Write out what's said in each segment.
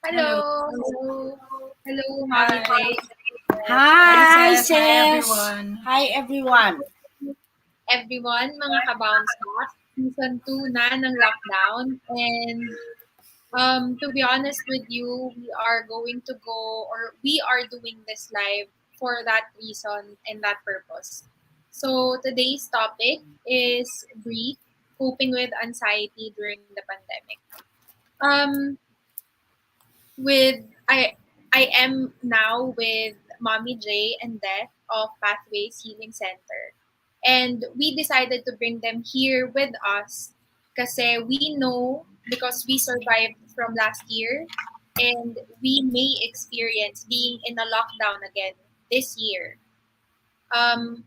Hello. Hello. Hello. Hello, Mommy Hi. Jay. Hi, Hi, Seth. Hi, sis. everyone. Hi, everyone. Everyone, mga ka-Bounceback. Season 2 na ng lockdown. And to be honest with you, we are doing this live for that reason and that purpose. So today's topic is breathe, coping with anxiety during the pandemic. Um, with I am now with Mommy J and Death of Pathways Healing Center. And we decided to bring them here with us kasi we know because we survived from last year and we may experience being in a lockdown again this year. Um,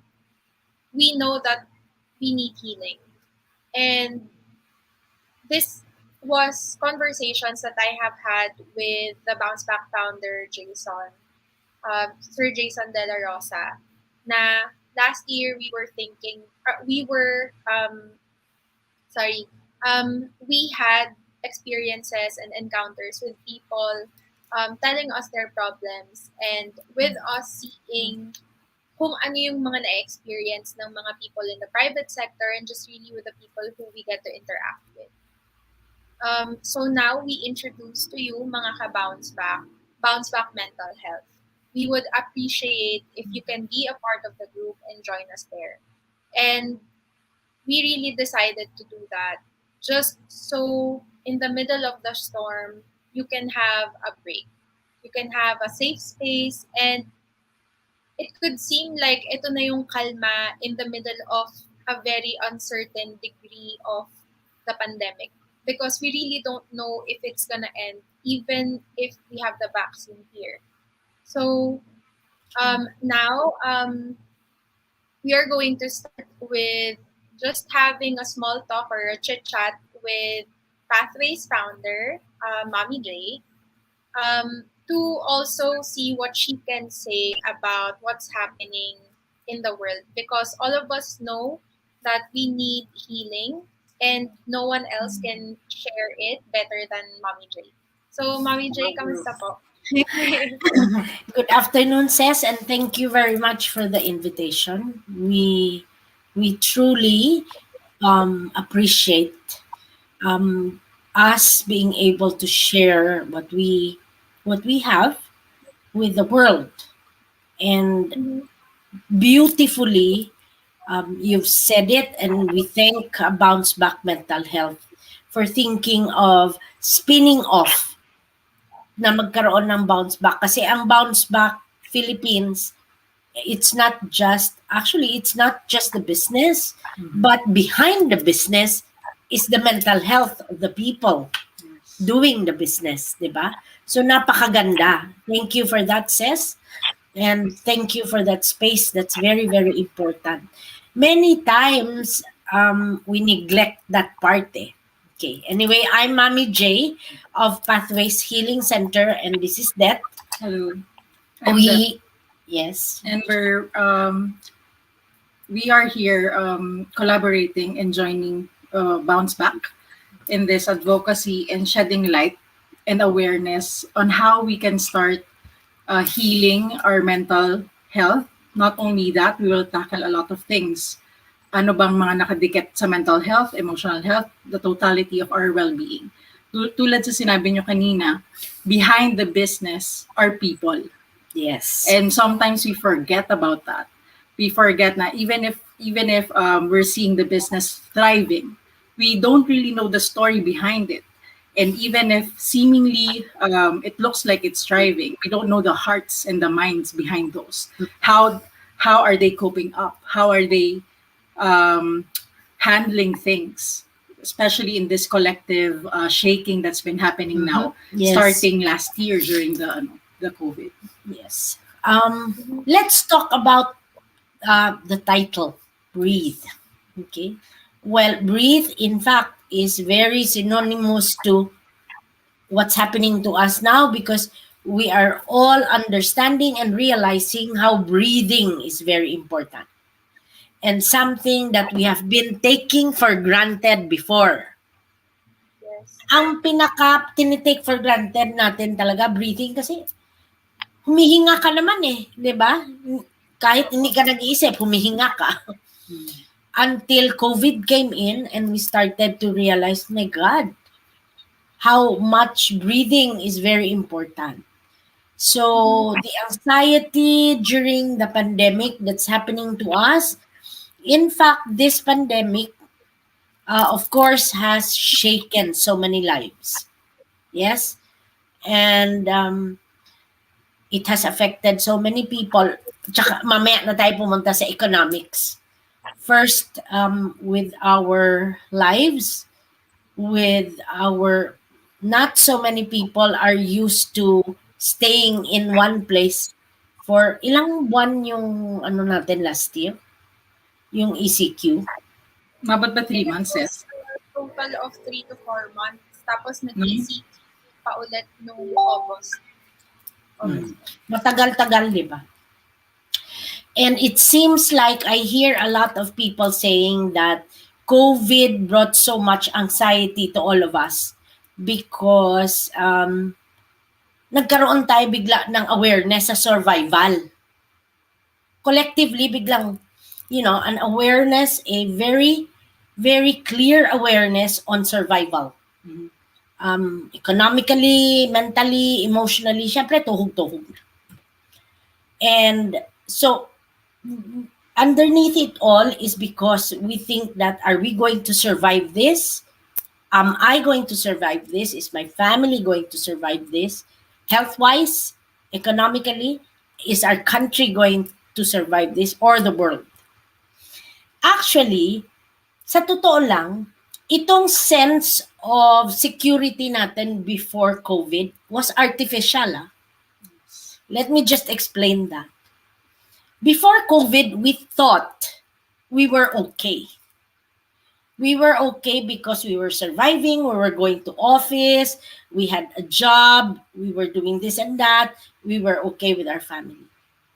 we know that we need healing. And this was conversations that I have had with the Bounceback founder, Sir Jason De La Rosa, na last year we had experiences and encounters with people telling us their problems and with us seeing kung ano yung mga na-experience ng mga people in the private sector and just really with the people who we get to interact with. So now we introduce to you mga Bounce Back Mental Health. We would appreciate if you can be a part of the group and join us there. And we really decided to do that just so in the middle of the storm, you can have a break. You can have a safe space and it could seem like ito na yung kalma in the middle of a very uncertain degree of the pandemic because we really don't know if it's gonna end even if we have the vaccine here. So now we are going to start with just having a small talk or a chit chat with Pathways founder, Mommy J, to also see what she can say about what's happening in the world because all of us know that we need healing and no one else can share it better than Mommy J. So, Mommy J, kamusta po? Good afternoon, sis, and thank you very much for the invitation. We truly appreciate us being able to share what we have with the world. And beautifully, you've said it, and we thank Bounce Back Mental Health for thinking of spinning off na magkaroon ng bounce back. Kasi ang bounce back Philippines, it's not just the business, but behind the business is the mental health of the people doing the business, di ba? So napakaganda. Thank you for that, sis. And thank you for that space. That's very, very important. Many times, we neglect that part eh. Okay. Anyway, I'm Mommy J of Pathways Healing Center, and this is Death. Hello. Yes. And we are here collaborating and joining Bounceback in this advocacy and shedding light and awareness on how we can start healing our mental health. Not only that, we will tackle a lot of things. Ano bang mga nakadikit sa mental health, emotional health, the totality of our well-being. Tulad sa sinabi nyo kanina, behind the business are people. Yes. And sometimes we forget about that. We forget na even if we're seeing the business thriving, we don't really know the story behind it. And even if seemingly it looks like it's thriving, we don't know the hearts and the minds behind those. How are they coping up? How are they handling things, especially in this collective shaking that's been happening now, Yes. starting last year during the COVID. Yes. Let's talk about the title, Breathe. Okay. Well, breathe, in fact, is very synonymous to what's happening to us now because we are all understanding and realizing how breathing is very important and something that we have been taking for granted before. Yes. Ang pinaka tinitake for granted natin talaga, breathing, kasi humihinga ka naman eh, di ba? Kahit hindi ka nag-iisip, humihinga ka. Until COVID came in and we started to realize, my God, how much breathing is very important. So the anxiety during the pandemic that's happening to us, in fact, this pandemic, of course, has shaken so many lives. Yes, and it has affected so many people. Tsaka mamaya na tayo pumunta sa economics. First, with our lives, with our, not so many people are used to staying in one place for ilang buwan yung ano natin last year, yung ECQ. Mabot ba I think 3 it months, was sis? a total of 3 to 4 months. Tapos No? nag-ECQ pa ulit nung August. Mm. Matagal-tagal, di ba? And it seems like I hear a lot of people saying that COVID brought so much anxiety to all of us because nagkaroon tayo bigla ng awareness sa survival. Collectively, biglang, an awareness, a very, very clear awareness on survival. Economically, mentally, emotionally, syempre tuhog-tuhog. And so, underneath it all is because we think that, are we going to survive this? Am I going to survive this? Is my family going to survive this? Health-wise, economically, is our country going to survive this, or the world? Actually, sa totoo lang, itong sense of security natin before COVID was artificial. Let me just explain that. Before COVID, we thought we were okay. We were okay because we were surviving, we were going to office, we had a job, we were doing this and that, we were okay with our family.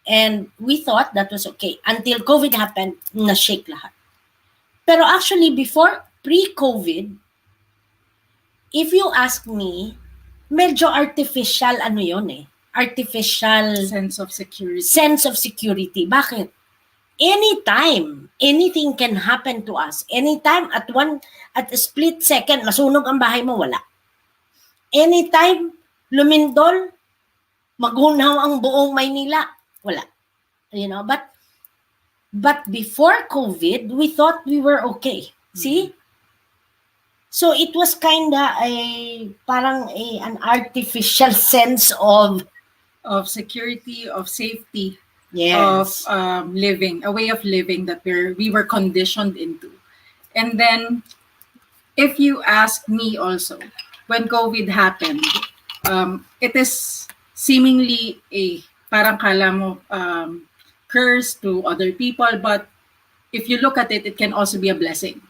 And we thought that was okay. Until COVID happened, na-shake lahat. Pero actually, before, pre-COVID, if you ask me, medyo artificial ano yun eh. Artificial Sense of security. sense of security. Bakit? Anytime, anything can happen to us. Anytime, at a split second, masunog ang bahay mo, wala. Anytime, lumindol, magunaw ang buong Maynila, wala. But before COVID, we thought we were okay. See? So it was kinda an artificial sense of security, of safety, yes. of living, a way of living that we were conditioned into. And then, if you ask me also, when COVID happened, it is seemingly a parang kala mo curse to other people, but if you look at it, it can also be a blessing.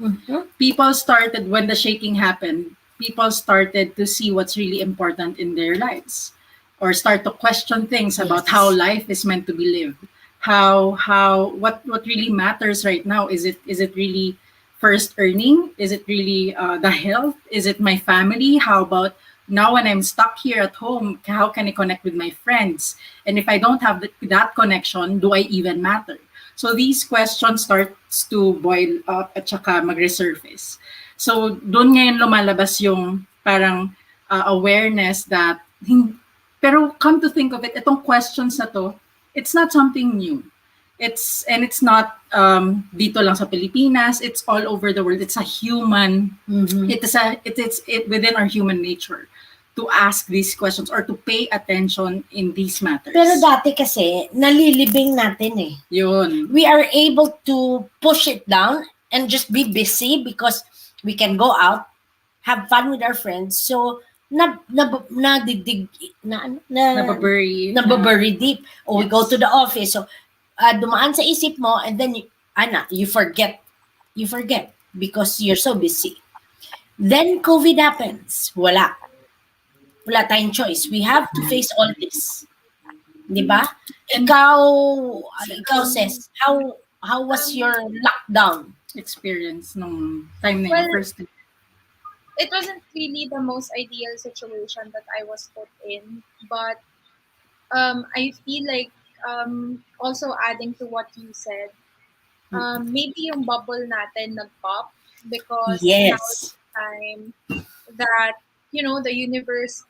People started, when the shaking happened, people started to see what's really important in their lives, or start to question things about how life is meant to be lived. What really matters right now? Is it really first earning? Is it really the health? Is it my family? How about now when I'm stuck here at home, how can I connect with my friends? And if I don't have that connection, do I even matter? So these questions starts to boil up at saka mag-resurface. So doon ngayon lumalabas yung parang awareness that, pero come to think of it, itong questions na to, it's not something new. It's not dito lang sa Pilipinas, it's all over the world. It's a human, it's within our human nature to ask these questions or to pay attention in these matters. Pero dati kasi, nalilibing natin eh. Yun. We are able to push it down and just be busy because we can go out, have fun with our friends. So, nabubury deep. Or we go to the office. So, dumaan sa isip mo and then, you forget. You forget because you're so busy. Then, COVID happens. Wala tayong choice. We have to face all this. Di ba? Ikaw says, how was your lockdown experience nung time na Well, first? it wasn't really the most ideal situation that I was put in, but I feel like also adding to what you said, maybe yung bubble natin nag-pop because now is Yes. the time that, the universe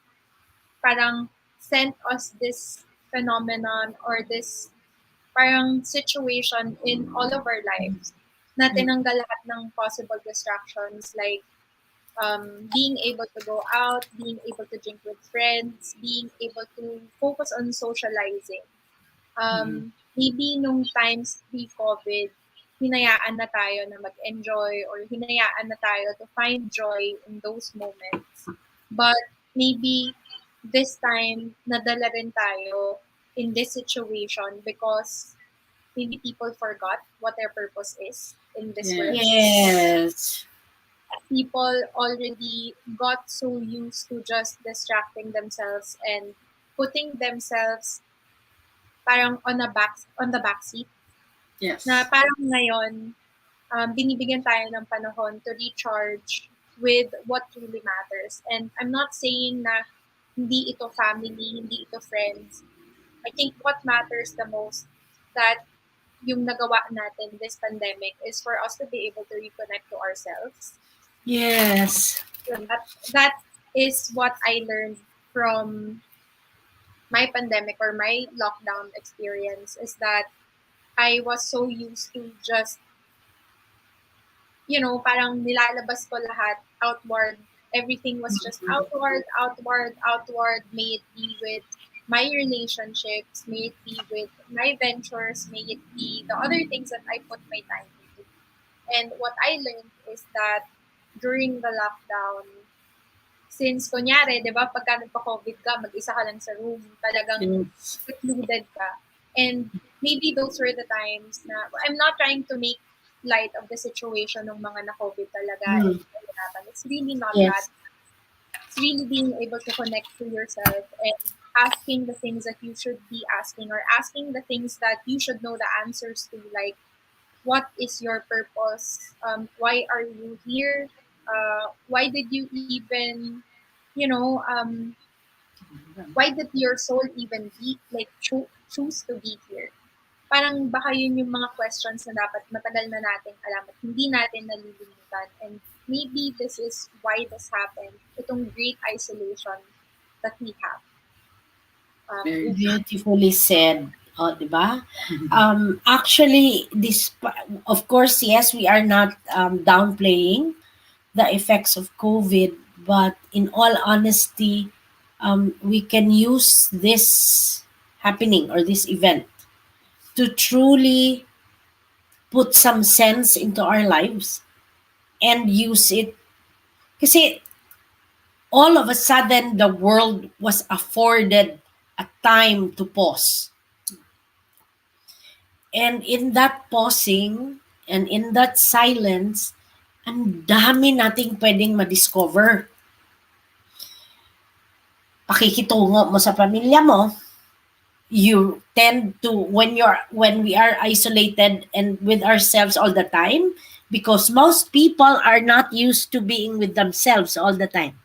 parang sent us this phenomenon or this parang situation in all of our lives na tinanggal lahat ng possible distractions like being able to go out, being able to drink with friends, being able to focus on socializing. Maybe nung times pre-COVID, hinayaan na tayo na mag-enjoy or hinayaan na tayo to find joy in those moments. But maybe this time, nadala rin tayo in this situation because maybe people forgot what their purpose is in this world. Yes. Yes. People already got so used to just distracting themselves and putting themselves parang on the back seat Yes. na parang ngayon binibigyan tayo ng panahon to recharge with what truly matters. And I'm not saying na hindi ito family, hindi ito friends. I think what matters the most that yung nagawa natin this pandemic is for us to be able to reconnect to ourselves. Yes. So that is what I learned from my pandemic or my lockdown experience is that I was so used to just, parang nilalabas ko lahat outward. Everything was just outward, outward, outward. May it be with my relationships, may it be with my ventures, may it be the other things that I put my time into. And what I learned is that during the lockdown, since kunyari, di ba, pagka nagpa-COVID ka, mag-isa ka lang sa room, talagang Yes. secluded ka. And maybe those were the times na, I'm not trying to make light of the situation ng mga na-COVID talaga and nahihirapan. It's really not that. Yes. It's really being able to connect to yourself and asking the things that you should be asking or asking the things that you should know the answers to, like, what is your purpose? Why are you here? Why did you even, you know, why did your soul even be like choose to be here? Parang baka yun yung mga questions na dapat matagal na nating alam at hindi natin nalilimutan. And maybe this is why this happened. Itong great isolation that we have. Very Beautifully said. Oh, di ba? Actually, of course, yes, we are not downplaying the effects of COVID, but in all honesty, we can use this happening or this event to truly put some sense into our lives and use it. Kasi all of a sudden, the world was afforded a time to pause. And in that pausing and in that silence, ang dami nating pwedeng ma-discover. Pakikitungo mo sa pamilya mo, you tend to when we are isolated and with ourselves all the time, because most people are not used to being with themselves all the time,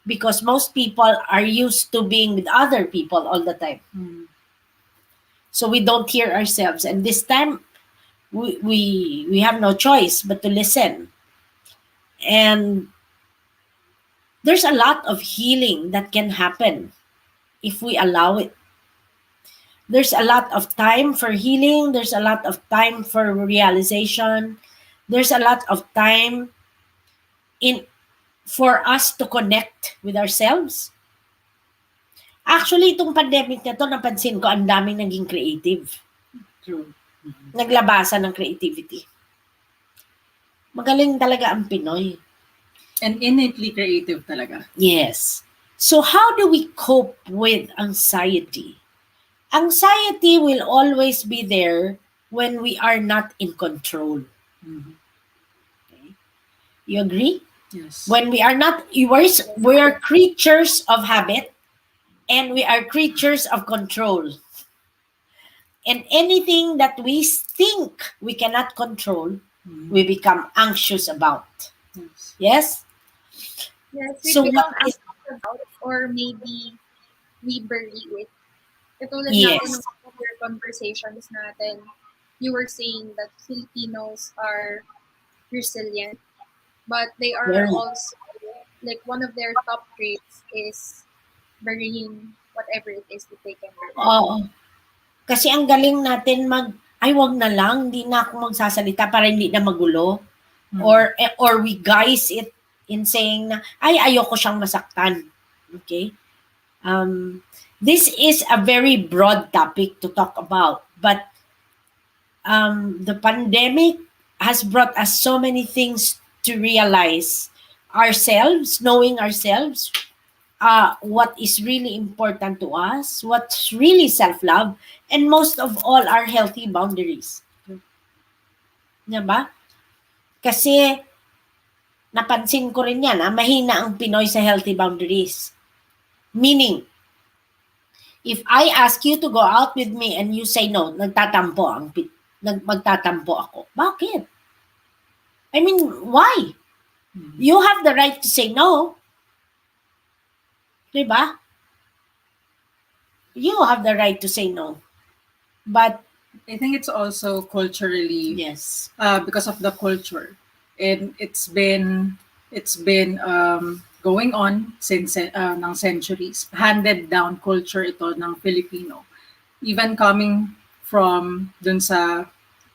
because most people are used to being with other people all the time, so we don't hear ourselves, and this time we have no choice but to listen. And there's a lot of healing that can happen if we allow it. There's a lot of time for healing, there's a lot of time for realization, there's a lot of time in for us to connect with ourselves. Actually, itong pandemic na to, napansin ko, ang daming naging creative. true. Naglabasan ng creativity. Magaling talaga ang Pinoy. And innately creative talaga. Yes. So how do we cope with anxiety? Anxiety will always be there when we are not in control. Okay. You agree? Yes. When we are not, we are creatures of habit and we are creatures of control. And anything that we think we cannot control, we become anxious about. Yes. Yes? Yes, we So what become is anxious about, or maybe we bury it. Katulad nga po yes, ng other conversations natin, you were saying that Filipinos are resilient, but they are very also, like, one of their top traits is burying whatever it is that they can bury. oo. Kasi ang galing natin ay wag na lang, hindi na ako magsasalita para hindi na magulo. Mm. Or we guise it in saying na, ay ayoko siyang masaktan. Okay? This is a very broad topic to talk about, but the pandemic has brought us so many things to realize ourselves, knowing ourselves, what is really important to us, what's really self-love, and most of all, our healthy boundaries. Diba? Kasi napansin ko rin yan, mahina ang Pinoy sa healthy boundaries. Meaning, if I ask you to go out with me and you say no, magtatampo ako. Bakit? I mean, why? You have the right to say no. Diba? You have the right to say no. But, I think it's also culturally yes. because of the culture, and it's been going on since ng centuries. Handed down culture ito ng Filipino. Even coming from dun sa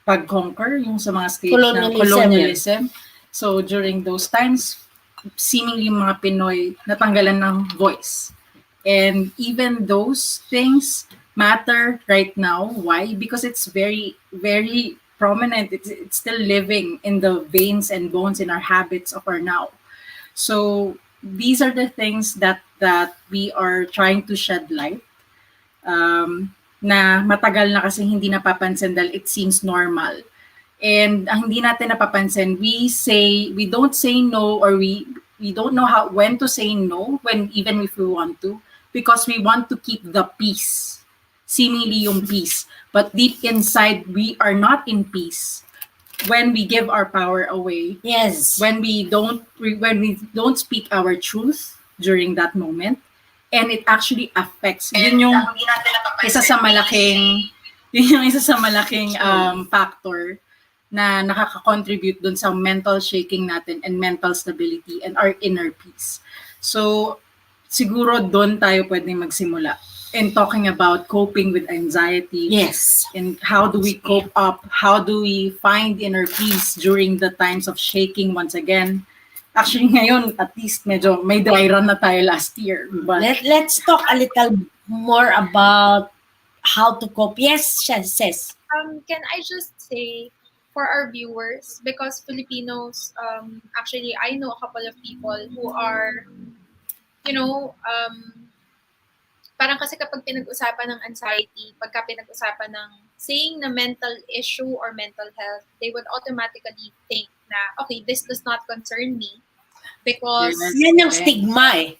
pag-conquer, yung sa mga stage ng Colonialism. colonialism. So during those times, seemingly mga Pinoy natanggalan ng voice. And even those things matter right now. Why? Because it's very, very prominent. It's still living in the veins and bones in our habits of our now. So these are the things that we are trying to shed light. Na matagal na kasi hindi napapansin dahil it seems normal. And ang hindi natin napapansin, we don't say no, or we don't know how when to say no, when even if we want to, because we want to keep the peace, seemingly yung peace, but deep inside we are not in peace when we give our power away, Yes. when we don't speak our truth during that moment, and it actually affects. Yun yung isa sa malaking factor na nakaka-contribute dun sa mental shaking natin and mental stability and our inner peace. So, siguro doon tayo pwedeng magsimula in talking about coping with anxiety. Yes. And how do we cope up? How do we find inner peace during the times of shaking once again? Actually, ngayon, at least medyo may dry run na tayo last year. But Let's talk a little more about how to cope. Yes, says. Can I just say, for our viewers, because Filipinos, actually, I know a couple of people who are, you know, parang kasi kapag pinag-usapan ng anxiety, pagka pinag-usapan ng saying na mental issue or mental health, they would automatically think na, okay, this does not concern me because, Yan yung stigma eh.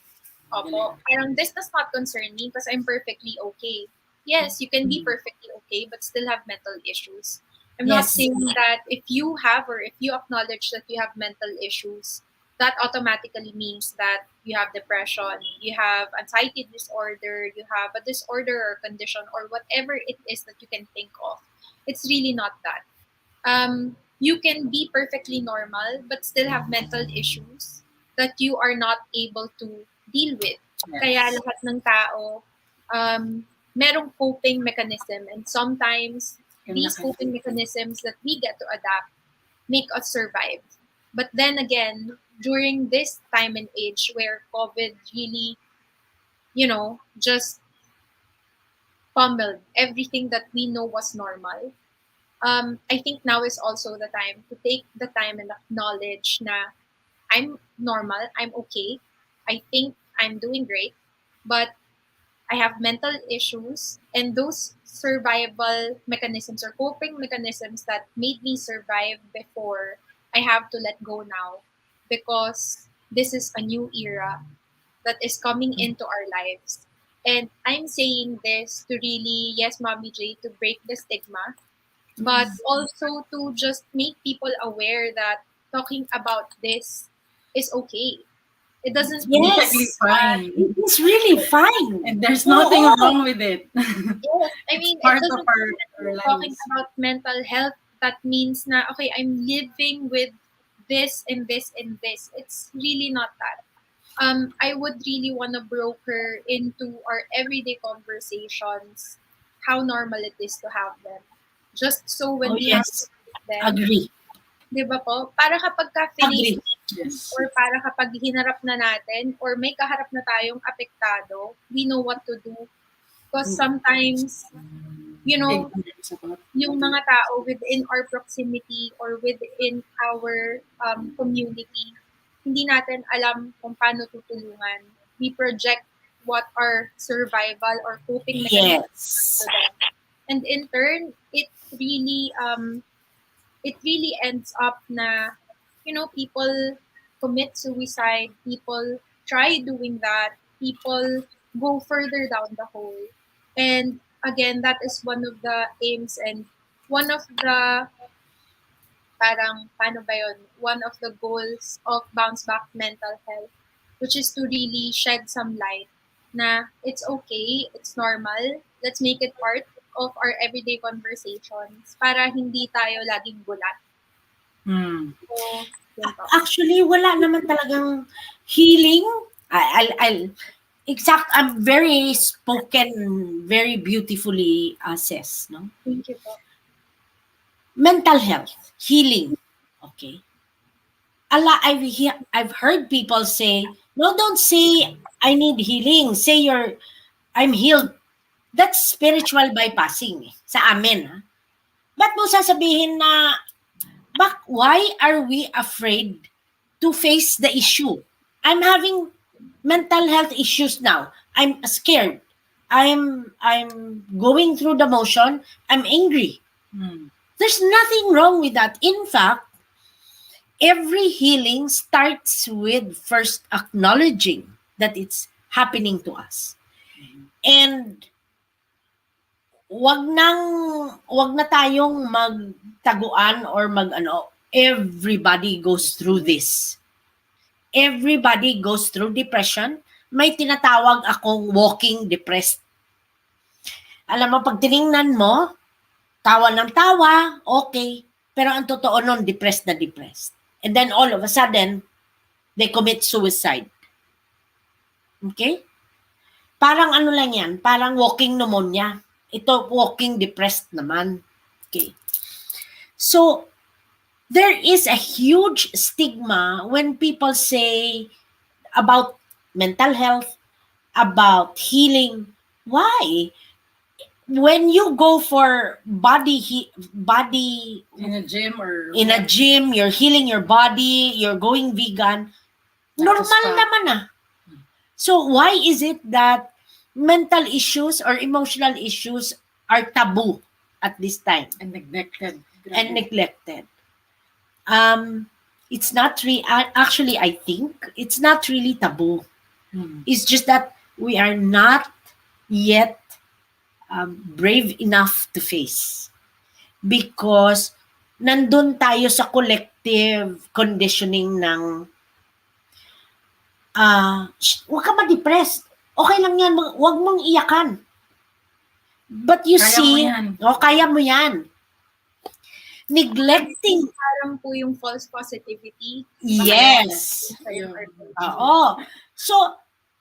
opo, parang this does not concern me because I'm perfectly okay. Yes, you can be perfectly okay but still have mental issues. I'm not Yes. saying that if you have or if you acknowledge that you have mental issues, that automatically means that you have depression, you have anxiety disorder, you have a disorder or condition or whatever it is that you can think of. It's really not that. You can be perfectly normal but still have mental issues that you are not able to deal with. Kaya lahat ng tao, merong coping mechanism, and sometimes these coping mechanisms that we get to adapt make us survive. But then again, during this time and age where COVID really, just pummeled everything that we know was normal, I think now is also the time to take the time and acknowledge na I'm normal, I'm okay, I think I'm doing great, but I have mental issues, and those survival mechanisms or coping mechanisms that made me survive before, I have to let go now because this is a new era that is coming into our lives. And I'm saying this to really, yes, Mommy J, to break the stigma, but also to just make people aware that talking about this is okay. It doesn't mean Perfectly Yes, that, fine. it is really fine. And there's nothing Oo. wrong with it. yes, I It's mean, it part of doesn't mean that our we're talking lives. about mental health. That means na, okay, I'm living with this and this and this. It's really not that. I would really want to broker into our everyday conversations how normal it is to have them. Just so when Oh we have to yes, face them, agree, di ba po? Para kapag ka-finate agree. Yes. or para kapag hinarap na natin or may kaharap na tayong apektado, we know what to do. Because sometimes, you know, Ignorance about yung what it mga tao within our proximity or within our community, hindi natin alam kung paano tutulungan. We project what our survival or coping mechanism Yes. to them. And in turn, it really ends up na, people commit suicide, people try doing that, people go further down the hole. And again, that is one of the aims and one of the parang, paano ba yun? One of the goals of Bounce Back Mental Health, which is to really shed some light na it's okay, it's normal, let's make it part of our everyday conversations para hindi tayo laging gulat. Hmm. So, yun po. Actually, wala naman talagang healing. I'll I'm very spoken, very beautifully says, no? Thank you po. Mental health, healing. Okay. I've heard people say, no, don't say I need healing. Say I'm healed. That's spiritual bypassing sa amin. Ha? Ba't mo sasabihin na, why are we afraid to face the issue? I'm having mental health issues now. I'm scared. I'm going through the motion. I'm angry. Hmm. There's nothing wrong with that. In fact, every healing starts with first acknowledging that it's happening to us. And wag na tayong magtaguan or everybody goes through this. Everybody goes through depression. May tinatawag akong walking depressed. Alam mo, pag tiningnan mo, tawa ng tawa, okay. Pero ang totoo nun, depressed na depressed. And then all of a sudden, they commit suicide. Okay? Parang ano lang yan, parang walking pneumonia. Ito, walking depressed naman. Okay. So, there is a huge stigma when people say about mental health, about healing. Why? When you go for body In a gym or in a what? gym, you're healing your body, you're going vegan, Like a normal spa. naman ah. So why is it that mental issues or emotional issues are taboo at this time And neglected. and Grabe. neglected? It's not actually, I think it's not really taboo. Hmm. It's just that we are not yet brave enough to face because nandun tayo sa collective conditioning ng huwag ka ma-depressed. Okay lang yan, huwag mong iyakan. But you Kaya mo see, yan. kaya mo yan. Neglecting, Parang po yung false positivity. yes. Sa yung Yun. Oo. So,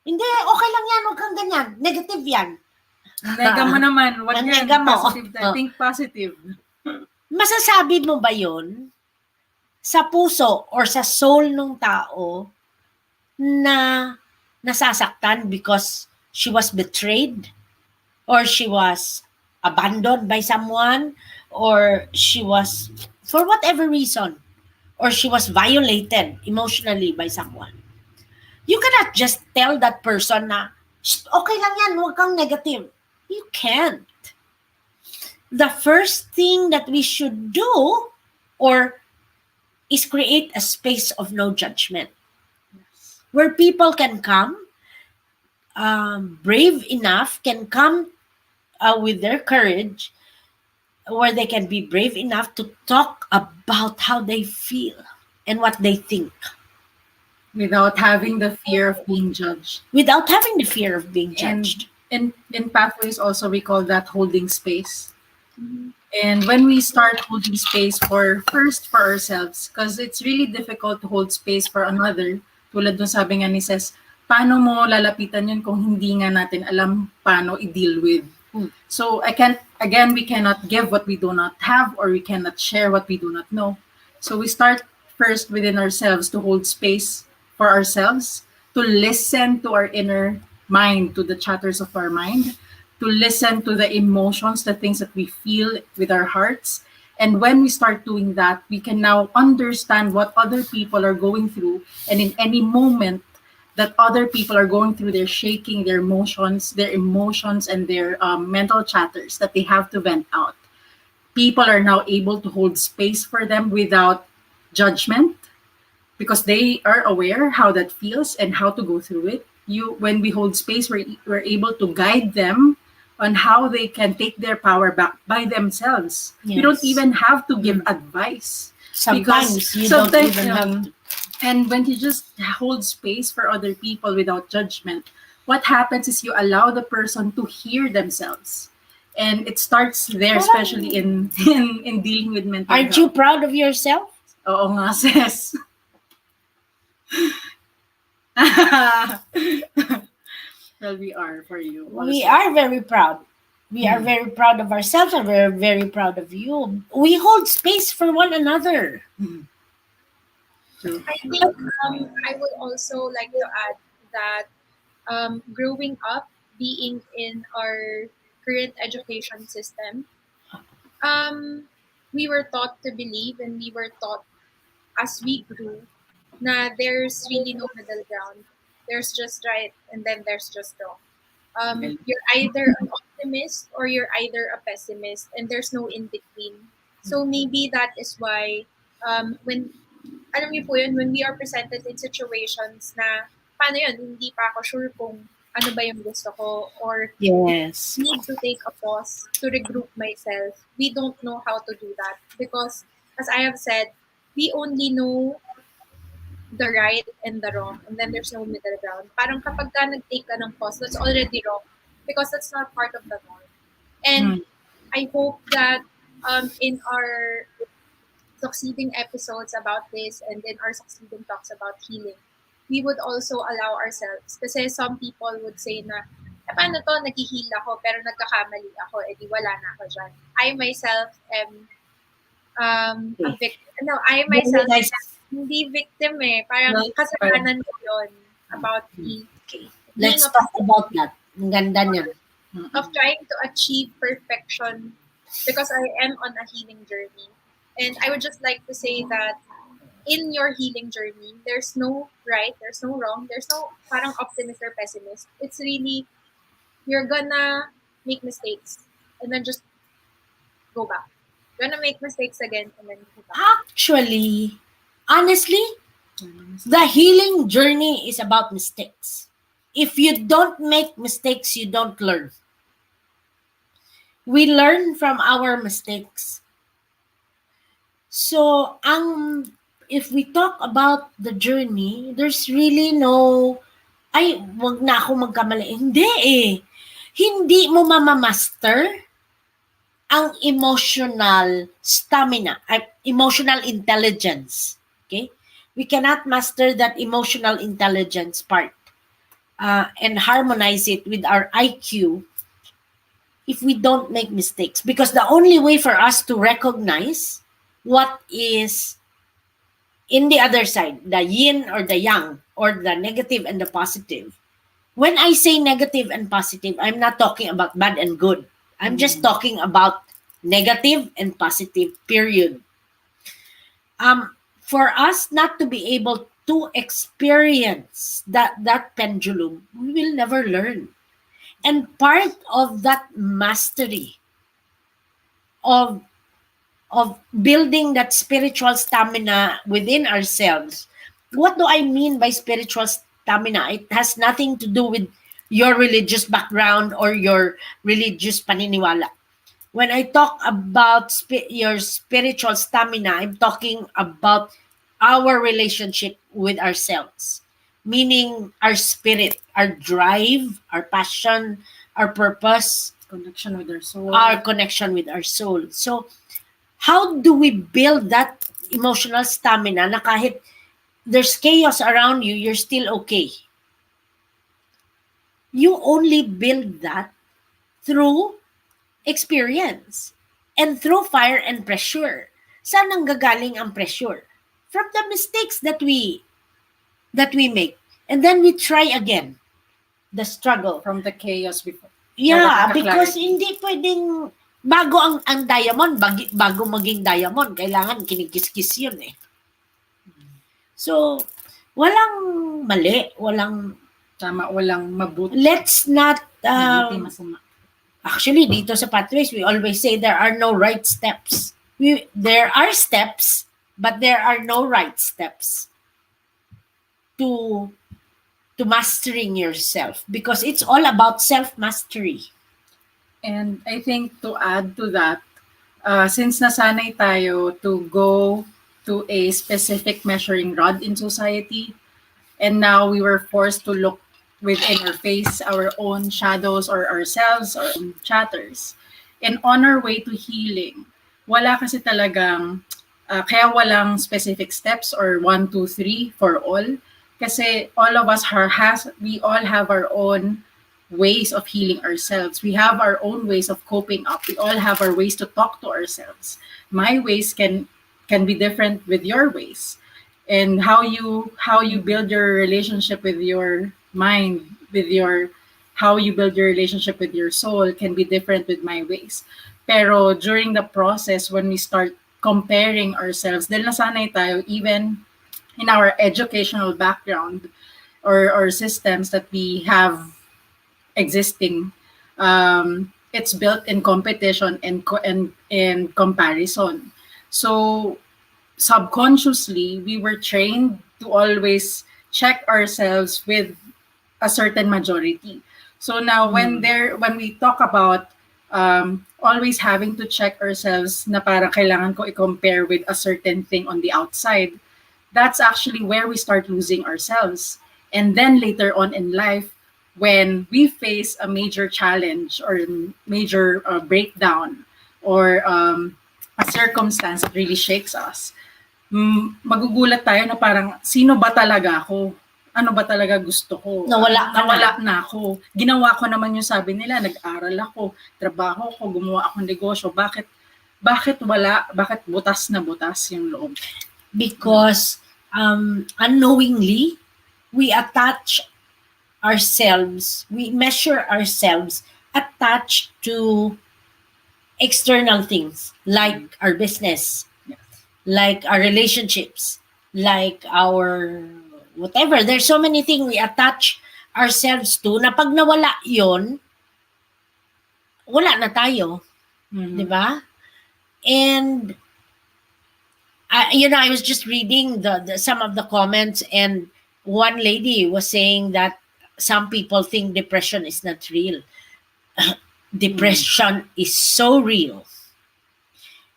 hindi, okay lang yan, huwag kang ganyan. Negative yan. Nega mo naman. Wag yan. Nega mo. Positive tayo. Think positive. Masasabi mo ba yun sa puso or sa soul ng tao na nasasaktan because she was betrayed or she was abandoned by someone or she was, for whatever reason, or she was violated emotionally by someone? You cannot just tell that person na, okay lang yan, huwag kang negative. You can't. The first thing that we should do or is create a space of no judgment where people can come, brave enough, can come with their courage, where they can be brave enough to talk about how they feel and what they think. without having the fear of being judged. without having the fear of being And judged. in pathways also we call that holding space. Mhm. And when we start holding space for first for ourselves, because it's really difficult to hold space for another, tulad nung sabi nga ni Ses, paano mo lalapitan yun kung hindi nga natin alam paano i-deal with. So again, we cannot give what we do not have, or we cannot share what we do not know. So we start first within ourselves to hold space for ourselves, to listen to our inner mind, to the chatters of our mind, to listen to the emotions, the things that we feel with our hearts. And when we start doing that, we can now understand what other people are going through. And in any moment that other people are going through, they're shaking their emotions and their mental chatters that they have to vent out. People are now able to hold space for them without judgment, because they are aware how that feels and how to go through it. When we hold space, we're able to guide them on how they can take their power back by themselves. We don't Yes. even have to give advice, because Sometimes you don't sometimes even have to. and when you just hold space for other people without judgment, what happens is you allow the person to hear themselves. And it starts there, especially in dealing with mental Aren't you health. proud of yourself? Oo nga, sis. Well, we are for you. We Also. are very proud. We are very proud of ourselves and we're very proud of you. We hold space for one another. True. I think I would also like to add that growing up, being in our current education system, we were taught to believe, and we were taught as we grew, na there's really no middle ground. There's just right, and then there's just wrong. You're either an optimist or you're either a pessimist, and there's no in between. So maybe that is why when alam niyo po yun, when we are presented in situations na paano yun, hindi pa ako sure kung ano ba yung gusto ko, or Yes. need to take a pause to regroup myself. We don't know how to do that because, as I have said, we only know the right and the wrong, and then there's no middle ground. Parang kapag ka nag-take ka ng pause, that's already wrong because that's not part of the norm. And I hope that in our succeeding episodes about this and in our succeeding talks about healing, we would also allow ourselves. Kasi some people would say na, paano to, nag-heal ako, pero nagkakamali ako, edi wala na ako dyan. I myself am a victim. No, I Very myself, nice. hindi victim eh. Parang Nice. kasalanan ko yun about me Okay. being Let's talk about that. Ang ganda niyan. of trying to achieve perfection because I am on a healing journey. And I would just like to say that in your healing journey, there's no right, there's no wrong, there's no parang optimist or pessimist. It's really, you're gonna make mistakes and then just go back. You're gonna make mistakes again and then go back. Actually, honestly, the healing journey is about mistakes. If you don't make mistakes, you don't learn. We learn from our mistakes. So, if we talk about the journey, there's really no, ay, wag na ako magkamali. Hindi eh. Hindi mo mamamaster ang emotional stamina, emotional intelligence. Okay? We cannot master that emotional intelligence part and harmonize it with our IQ if we don't make mistakes. Because the only way for us to recognize what is in the other side, the yin or the yang, or the negative and the positive. When I say negative and positive, I'm not talking about bad and good. I'm just talking about negative and positive, period. For us not to be able to experience that pendulum, we will never learn. And part of that mastery of building that spiritual stamina within ourselves. What do I mean by spiritual stamina? It has nothing to do with your religious background or your religious paniniwala. When I talk about your spiritual stamina, I'm talking about our relationship with ourselves, meaning our spirit, our drive, our passion, our purpose, Connection with our soul. our connection with our soul. So, how do we build that emotional stamina na kahit there's chaos around you, you're still okay? You only build that through experience and through fire and pressure. Saan nanggagaling ang pressure? From the mistakes that we make. And then we try again. The struggle. From the chaos before. Yeah, Para because clarity. hindi pwedeng bago ang diamond, bago maging diamond, kailangan kinikis-kis yun eh. So, walang mali, walang Tama, walang mabuti. let's not Mabuti, masama. actually dito sa pathways we always say there are no right steps. There are steps, but there are no right steps to mastering yourself, because it's all about self mastery. And I think to add to that, since nasanay tayo to go to a specific measuring rod in society, and now we were forced to look within our face, our own shadows or ourselves, our own chatters. And on our way to healing, wala kasi talagang, kaya walang specific steps or 1, 2, 3 for all. Kasi all of us we all have our own ways of healing ourselves. We have our own ways of coping up. We all have our ways to talk to ourselves. My ways can be different with your ways. And how you build your relationship with your mind, with your how you build your relationship with your soul can be different with my ways. Pero during the process, when we start comparing ourselves, dahil nasanay tayo even in our educational background or systems that we have existing, it's built in competition and comparison. So subconsciously, we were trained to always check ourselves with a certain majority. So now when we talk about always having to check ourselves na parang kailangan ko i-compare with a certain thing on the outside, that's actually where we start losing ourselves. And then later on in life, when we face a major challenge or major breakdown or a circumstance that really shakes us, magugulat tayo na parang, sino ba talaga ako? Ano ba talaga gusto ko? Nawala na ako. Ginawa ko naman yung sabi nila, nag-aral ako, trabaho ko, gumawa akong negosyo. Bakit wala? Bakit butas na butas yung loob? Because unknowingly we attach ourselves, we measure ourselves attached to external things like our business, like our relationships, like our whatever. There's so many things we attach ourselves to na pag nawala yon, wala na tayo. Di ba? And I was just reading the some of the comments, and one lady was saying that some people think depression is not real. Depression is so real.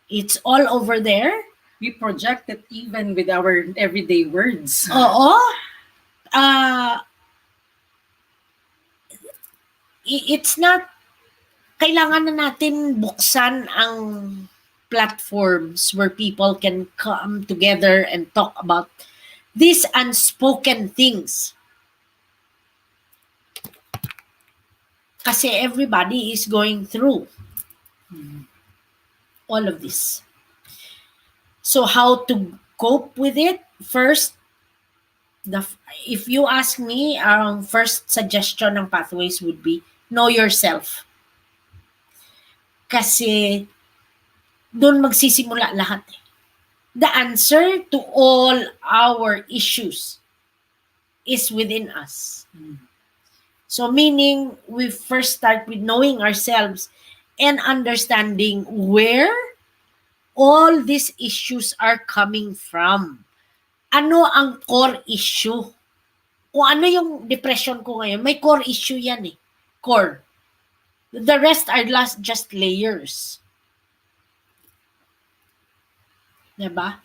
It's all over there. We project it even with our everyday words. Oo. It's not, kailangan na natin buksan ang platforms where people can come together and talk about these unspoken things. Kasi everybody is going through all of this. So how to cope with it? First, if you ask me, ang first suggestion ng pathways would be know yourself. Kasi doon magsisimula lahat. The answer to all our issues is within us. So meaning we first start with knowing ourselves and understanding where all these issues are coming from. Ano ang core issue? Kung ano yung depression ko ngayon, may core issue yan eh. Core. The rest are just layers. Diba?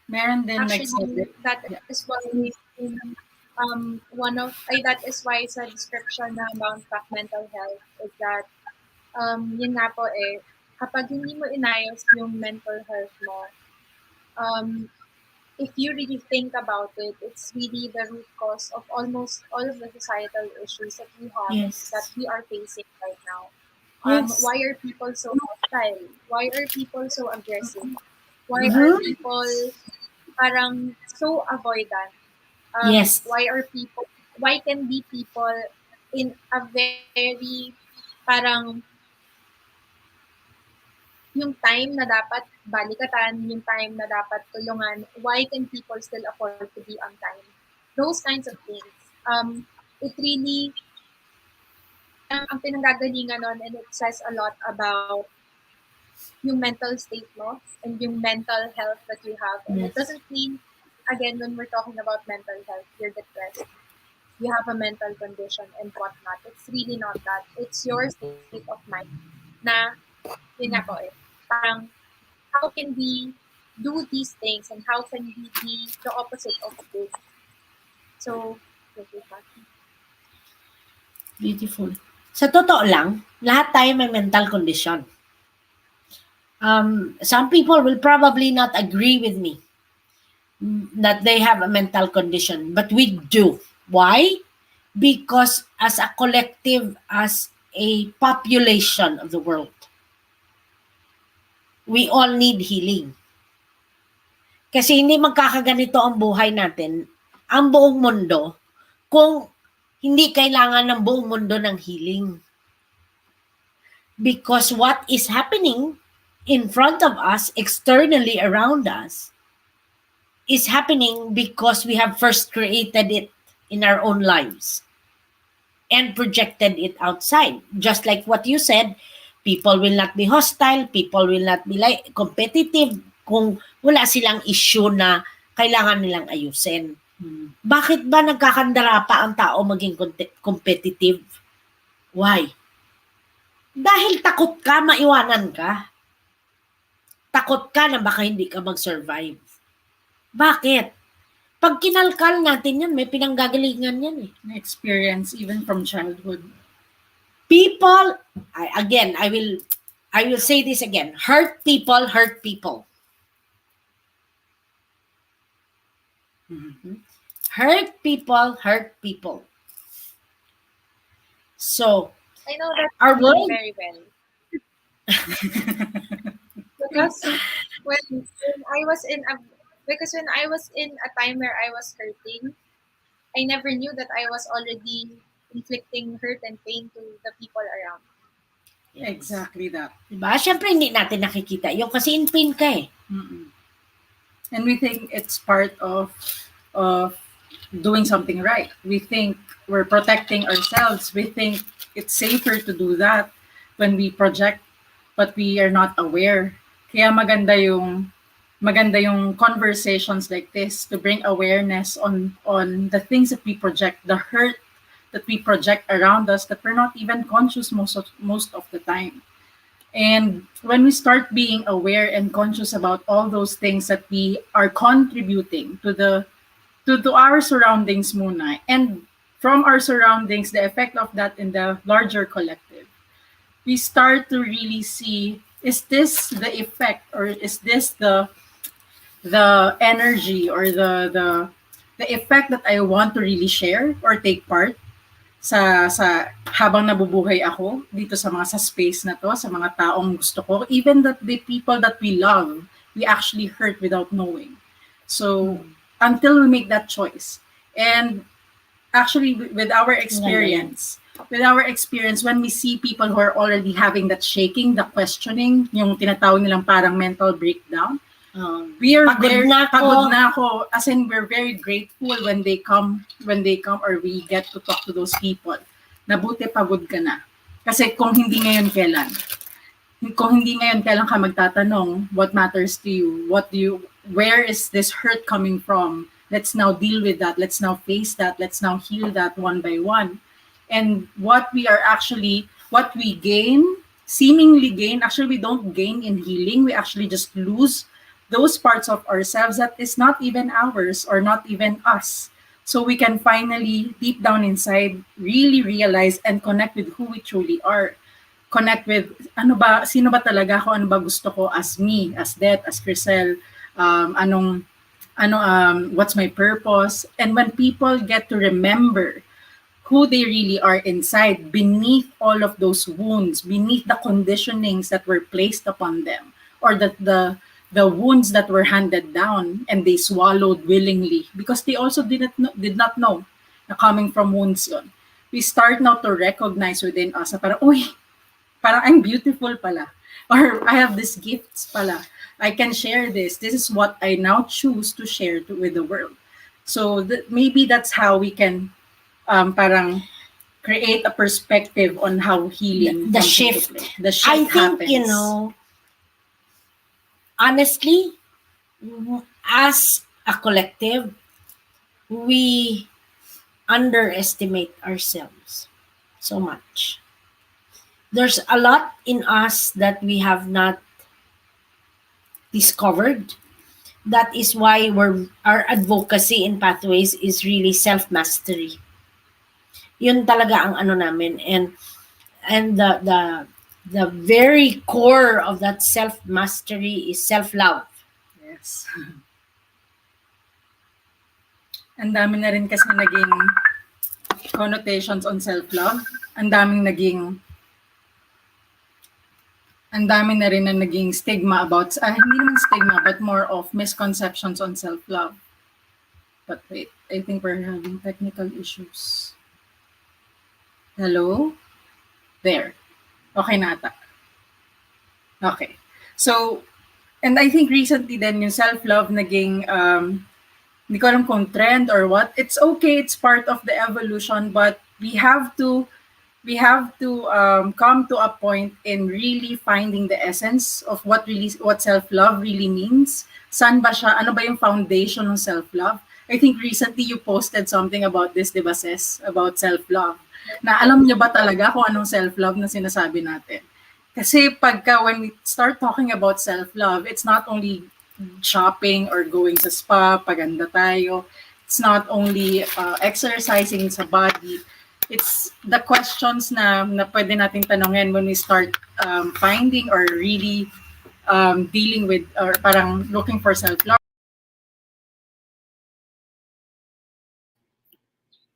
Meron din Actually, nagsabi. that Yeah. is why that is why sa description na bounce back mental health is that yun nga po kapag hindi mo inayos yung mental health mo, um, if you really think about it, it's really the root cause of almost all of the societal issues that Yes. we are facing right now. Yes. Why are people so hostile? Why are people so aggressive? Why are Mm-hmm. people parang so avoidant? Yes. Why can be people in a very parang yung time na dapat balikatan, yung time na dapat tulungan, why can people still afford to be on time? Those kinds of things. It really, parang ang pinanggagalingan nun, and it says a lot about yung mental state mo and yung mental health that you have. And it Yes. doesn't mean, again, when we're talking about mental health, you're depressed, you have a mental condition and whatnot. It's really not that. It's your state of mind na, yun nga po parang how can we do these things and how can we be the opposite of this? So, okay, Beautiful. Sa totoo lang, lahat tayo may mental condition. Some people will probably not agree with me that they have a mental condition, but we do. Why? Because as a collective, as a population of the world, we all need healing. Kasi hindi magkakaganito ang buhay natin, ang buong mundo, kung hindi kailangan ng buong mundo ng healing. Because what is happening in front of us, externally around us, is happening because we have first created it in our own lives and projected it outside. Just like what you said, people will not be hostile, people will not be like competitive kung wala silang issue na kailangan nilang ayusin. Bakit ba nagkakandara pa ang tao maging competitive? Why? Dahil takot ka maiwanan ka. Takot ka na baka hindi ka mag-survive. Bakit? Pag kinalkal natin yan, may pinanggagalingan yan eh. Experience even from childhood. People, I will say this again. Hurt people hurt people. Hurt people hurt people. So, I know that our world, very well. Because when I was in a time where I was hurting, I never knew that I was already inflicting hurt and pain to the people around. yes. Exactly that. Diba? Siyempre, hindi natin nakikita. Yung kasi in pain ka eh. Mm-mm. And we think it's part of doing something right. We think we're protecting ourselves. We think it's safer to do that when we project, but we are not aware. Kaya maganda yung conversations like this to bring awareness on the things that we project, the hurt that we project around us that we're not even conscious most of the time. And when we start being aware and conscious about all those things that we are contributing to our surroundings muna, and from our surroundings, the effect of that in the larger collective, we start to really see, is this the effect, or is this the energy, or the effect that I want to really share or take part sa habang nabubuhay ako dito sa space na to, sa mga taong gusto ko, even that the people that we love, we actually hurt without knowing. So until we make that choice, and actually with our experience, when we see people who are already having that shaking, the questioning, yung tinatawag nilang parang mental breakdown, we are pagod na ako. As in, we're very grateful when they come or we get to talk to those people. Nabuti pagod ka na. Kasi kung hindi ngayon, kailan? Kung hindi ngayon, kailan ka magtatanong, what matters to you? Where is this hurt coming from? Let's now deal with that. Let's now face that. Let's now heal that one by one. And what we gain, seemingly gain, actually we don't gain in healing. We actually just lose those parts of ourselves that is not even ours or not even us. So we can finally, deep down inside, really realize and connect with who we truly are. Connect with sino ba talaga ako, ano ba gusto ko as me, as Det, as Crisel, anong, what's my purpose. And when people get to remember who they really are inside, beneath all of those wounds, beneath the conditionings that were placed upon them, or the wounds that were handed down and they swallowed willingly because they also did not know na coming from wounds yun. We start now to recognize within us na parang, uy, parang I'm beautiful pala. Or I have these gifts pala. I can share this. This is what I now choose to share with the world. So maybe that's how we can parang create a perspective on how healing The comes into shift. play. The I shift think, happens. honestly, as a collective, we underestimate ourselves so much. There's a lot in us that we have not discovered. That is why our advocacy in Pathways is really self-mastery. Yun talaga ang ano namin. And the very core of that self-mastery is self-love. Yes. Ang dami na rin kasi naging connotations on self-love. Ang daming naging ang dami na rin na naging stigma about, hindi naman stigma, but more of misconceptions on self-love. But wait, I think we're having technical issues. Hello? There. Okay na ata. Okay. So, and I think recently then yung self-love naging, hindi ko alam kung trend or what. It's okay, it's part of the evolution, but we have to come to a point in really finding the essence of what self-love really means. Saan ba siya? Ano ba yung foundation ng self-love? I think recently you posted something about this, di ba, Ses? About self-love. Na alam niyo ba talaga kung anong self-love na sinasabi natin? Kasi when we start talking about self-love, it's not only shopping or going sa spa, paganda tayo. It's not only exercising sa body. It's the questions na pwede nating tanongin when we start finding or really dealing with or parang looking for self-love.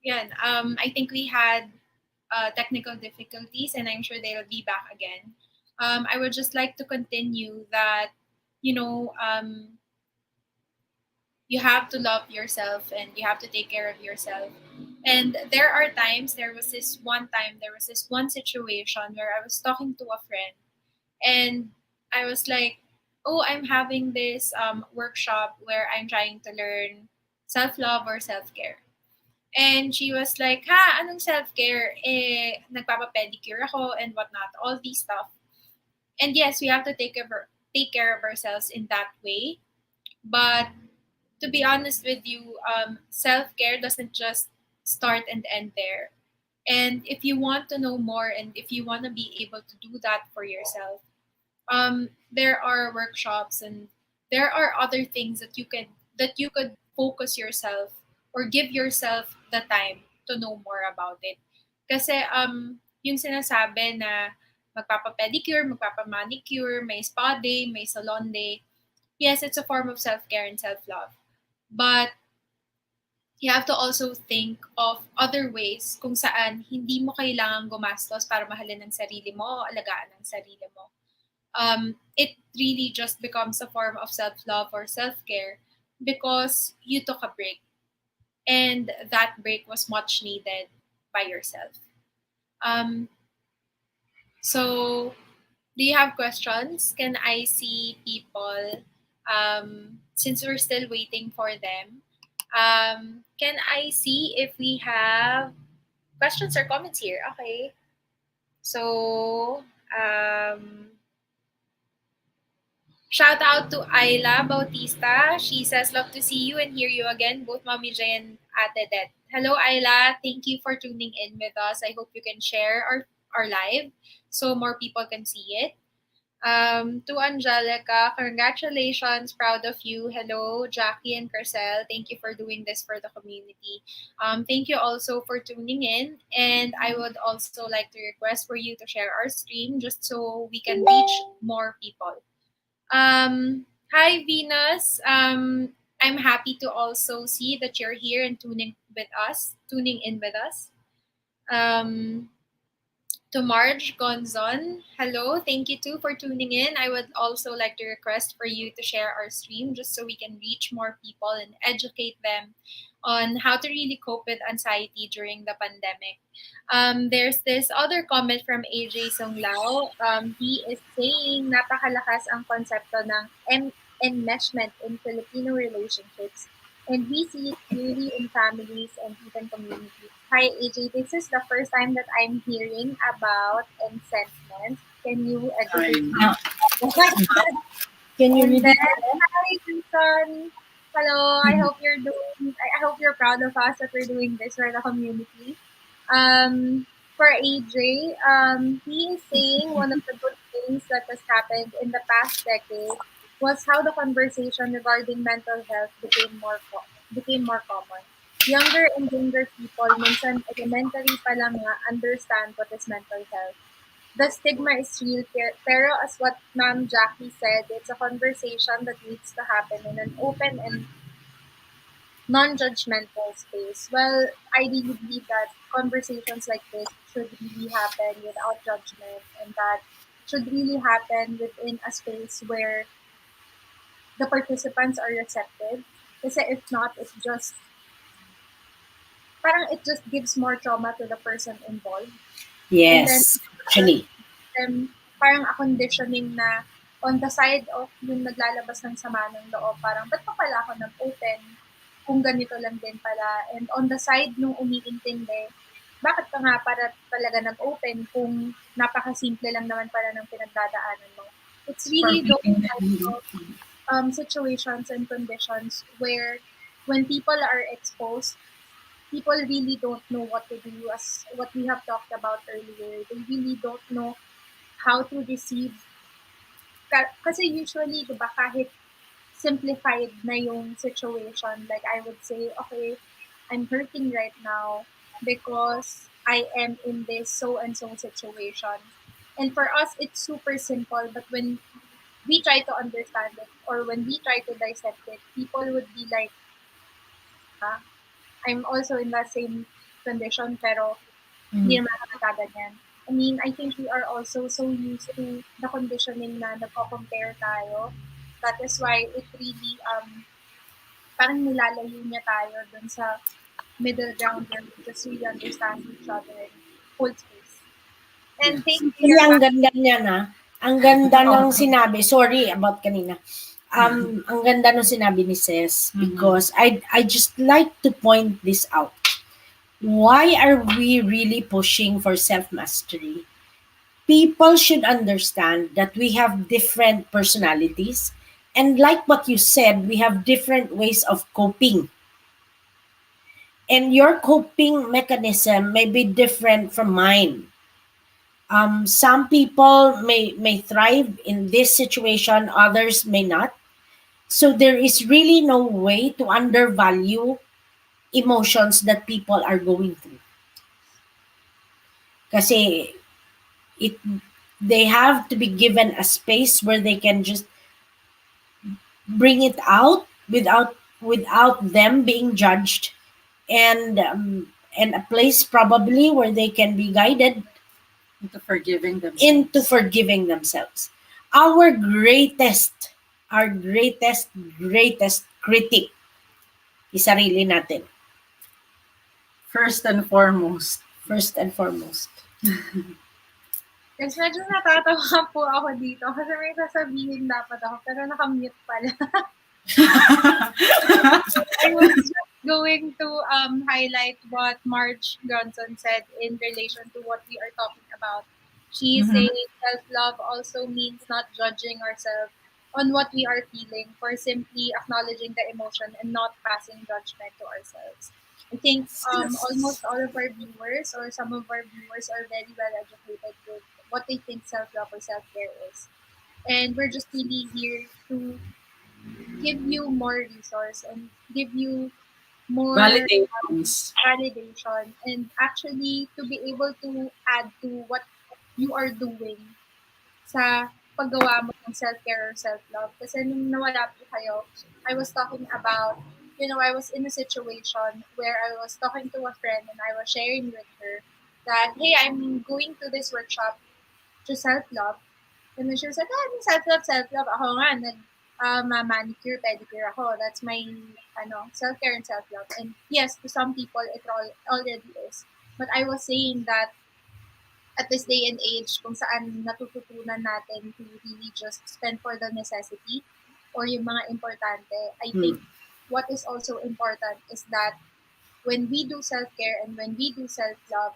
Yan. I think we had technical difficulties, and I'm sure they'll be back again. I would just like to continue that, you know, you have to love yourself and you have to take care of yourself. And there was this one situation where I was talking to a friend, and I was like, oh, I'm having this workshop where I'm trying to learn self love or self care. And she was like, ha, anong self-care? Nagpapa-pedicure ako and whatnot, all these stuff. And yes, we have to take care of ourselves in that way. But to be honest with you, self-care doesn't just start and end there. And if you want to know more and if you want to be able to do that for yourself, there are workshops and there are other things that you could focus yourself or give yourself the time to know more about it. Kasi yung sinasabi na magpapa-pedicure, magpapa-manicure, may spa day, may salon day, yes, it's a form of self-care and self-love. But you have to also think of other ways kung saan hindi mo kailangang gumastos para mahalin ang sarili mo o alagaan ang sarili mo. It really just becomes a form of self-love or self-care because you took a break. And that break was much needed by yourself. Um, so, do you have questions? Can I see people? Since we're still waiting for them, can I see if we have questions or comments here? Okay. So, shout out to Ayla Bautista. She says, love to see you and hear you again, both Mommy J and Ate Det. Hello, Ayla. Thank you for tuning in with us. I hope you can share our live so more people can see it. To Angelica, congratulations, proud of you. Hello, Jackie and Carcel. Thank you for doing this for the community. Thank you also for tuning in. And I would also like to request for you to share our stream just so we can reach more people. Hi, Venus. I'm happy to also see that you're here and tuning in with us. Um, to Marge Gonzon, hello. Thank you too for tuning in. I would also like to request for you to share our stream just so we can reach more people and educate them on how to really cope with anxiety during the pandemic. There's this other comment from AJ Songlao. He is saying napakalakas ang konsepto ng enmeshment in Filipino relationships, and we see it clearly in families and even communities. Hi, AJ. This is the first time that I'm hearing about enchantment. Can you educate me? Now, can you And read it? then, hi, Jason. Hello. I hope you're doing. I hope you're proud of us that we're doing this for the community. For AJ, he is saying one of the good things that has happened in the past decade was how the conversation regarding mental health became more common. Younger and younger people, minsan elementary pa lang nga, understand what is mental health. The stigma is real, pero as what Ma'am Jackie said, it's a conversation that needs to happen in an open and non-judgmental space. Well, I really believe that conversations like this should really happen without judgment, and that should really happen within a space where the participants are receptive. Kasi if not, it just parang it just gives more trauma to the person involved. And then Yes, actually. parang a conditioning na on the side of yung naglalabas ng sama ng loob, parang ba't pa pala ako nag-open kung ganito lang din pala. And on the side nung umiintindi, bakit ka nga para talaga nag-open kung napakasimple lang naman pala ng pinagdadaanan mo. It's really those types of situations and conditions where when people are exposed, people really don't know what to do, as what we have talked about earlier. They really don't know how to receive. Kasi usually, di ba, kahit simplified na yung situation, like I would say, okay, I'm hurting right now because I am in this so and so situation. And for us, it's super simple, but when we try to understand it or when we try to dissect it, people would be like, ah, I'm also in the same condition, pero hindi naman ako nagkaganyan. I mean, I think we are also so used to the conditioning na nagko-compare tayo. That is why it really, parang nilalayo niya tayo dun sa middle ground where we just really understand each other and hold space. And thank you, Actually, your ang ganda niya na. Ang ganda ng sinabi. Sorry about kanina. Ang ganda ng sinabi ni Ses because I just like to point this out. Why are we really pushing for self-mastery? People should understand that we have different personalities. And like what you said, we have different ways of coping. And your coping mechanism may be different from mine. Some people may thrive in this situation, others may not. So there is really no way to undervalue emotions that people are going through. Kasi it they have to be given a space where they can just bring it out without them being judged, and a place probably where they can be guided into forgiving themselves. Our greatest, greatest critic is sarili natin. First and foremost. First and foremost. Guys, medyo natatawa po ako dito kasi may sasabihin dapat ako pero nakamute pala. I was just going to highlight what Marge Johnson said in relation to what we are talking about. She's saying self-love also means not judging ourselves on what we are feeling, for simply acknowledging the emotion and not passing judgment to ourselves. I think almost all of our viewers or some of our viewers are very well educated with what they think self-love or self-care is. And we're just really here to give you more resource and give you more Validations. validation, and actually to be able to add to what you are doing sa paggawa mo ng self-care or self-love. Kasi nung nawala po kayo, I was talking about, I was in a situation where I was talking to a friend and I was sharing with her that, hey, I'm going to this workshop to self-love. And then she was like, self-love, self-love. Ako nga, manicure, pedicure ako. That's my, self-care and self-love. And yes, to some people, it already is. But I was saying that at this day and age, kung saan natututunan natin to really just spend for the necessity or yung mga importante, I think what is also important is that when we do self-care and when we do self-love,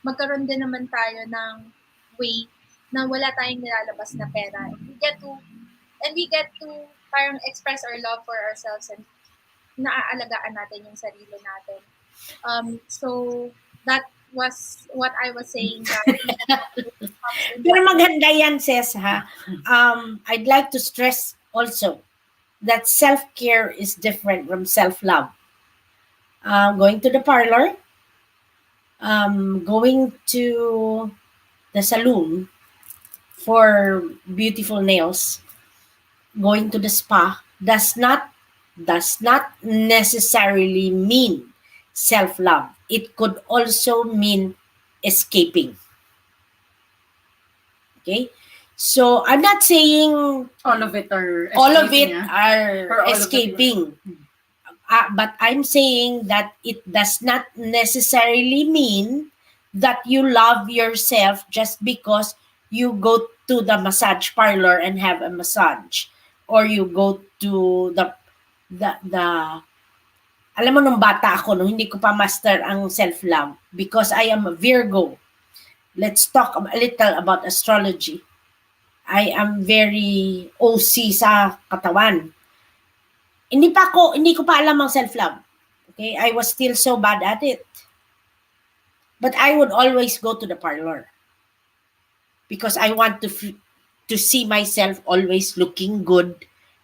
magkaroon din naman tayo ng way na wala tayong nilalabas na pera. And we get to parang express our love for ourselves and naaalagaan natin yung sarili natin. So that was what I was saying. Pero maganda yan, Ses, ha? I'd like to stress also that self-care is different from self-love. Going to the parlor, going to the salon for beautiful nails, going to the spa does not necessarily mean self-love. It could also mean escaping. Okay? So I'm not saying All of it are all of it escaping, are Or all of it escaping. But I'm saying that it does not necessarily mean that you love yourself just because you go to the massage parlor and have a massage, or you go to the alam mo, nung bata ako, nung hindi ko pa master ang self-love, because I am a Virgo. Let's talk a little about astrology. I am very OC sa katawan. Hindi ko pa alam ang self-love. Okay? I was still so bad at it. But I would always go to the parlor because I want to see myself always looking good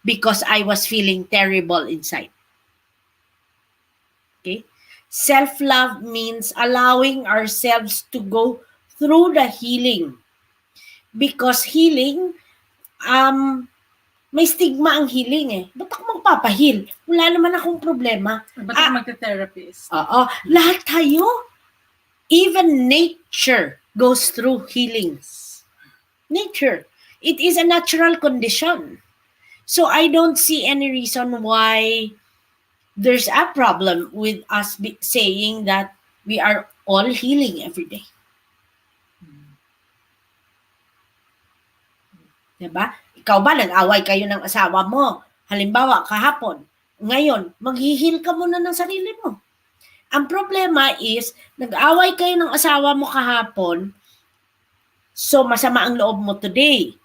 because I was feeling terrible inside. Okay? Self-love means allowing ourselves to go through the healing. Because healing, may stigma ang healing eh. Ba't ako magpapahil? Wala naman akong problema. Ba't ako magte-therapist? Oo. Lahat tayo. Even nature goes through healings. Nature. It is a natural condition. So I don't see any reason why there's a problem with us saying that we are all healing every day. Diba? Ikaw ba, nag-away kayo ng asawa mo? Halimbawa, kahapon. Ngayon, maghihil ka muna ng sarili mo. Ang problema is, nag-away kayo ng asawa mo kahapon, so masama ang loob mo today.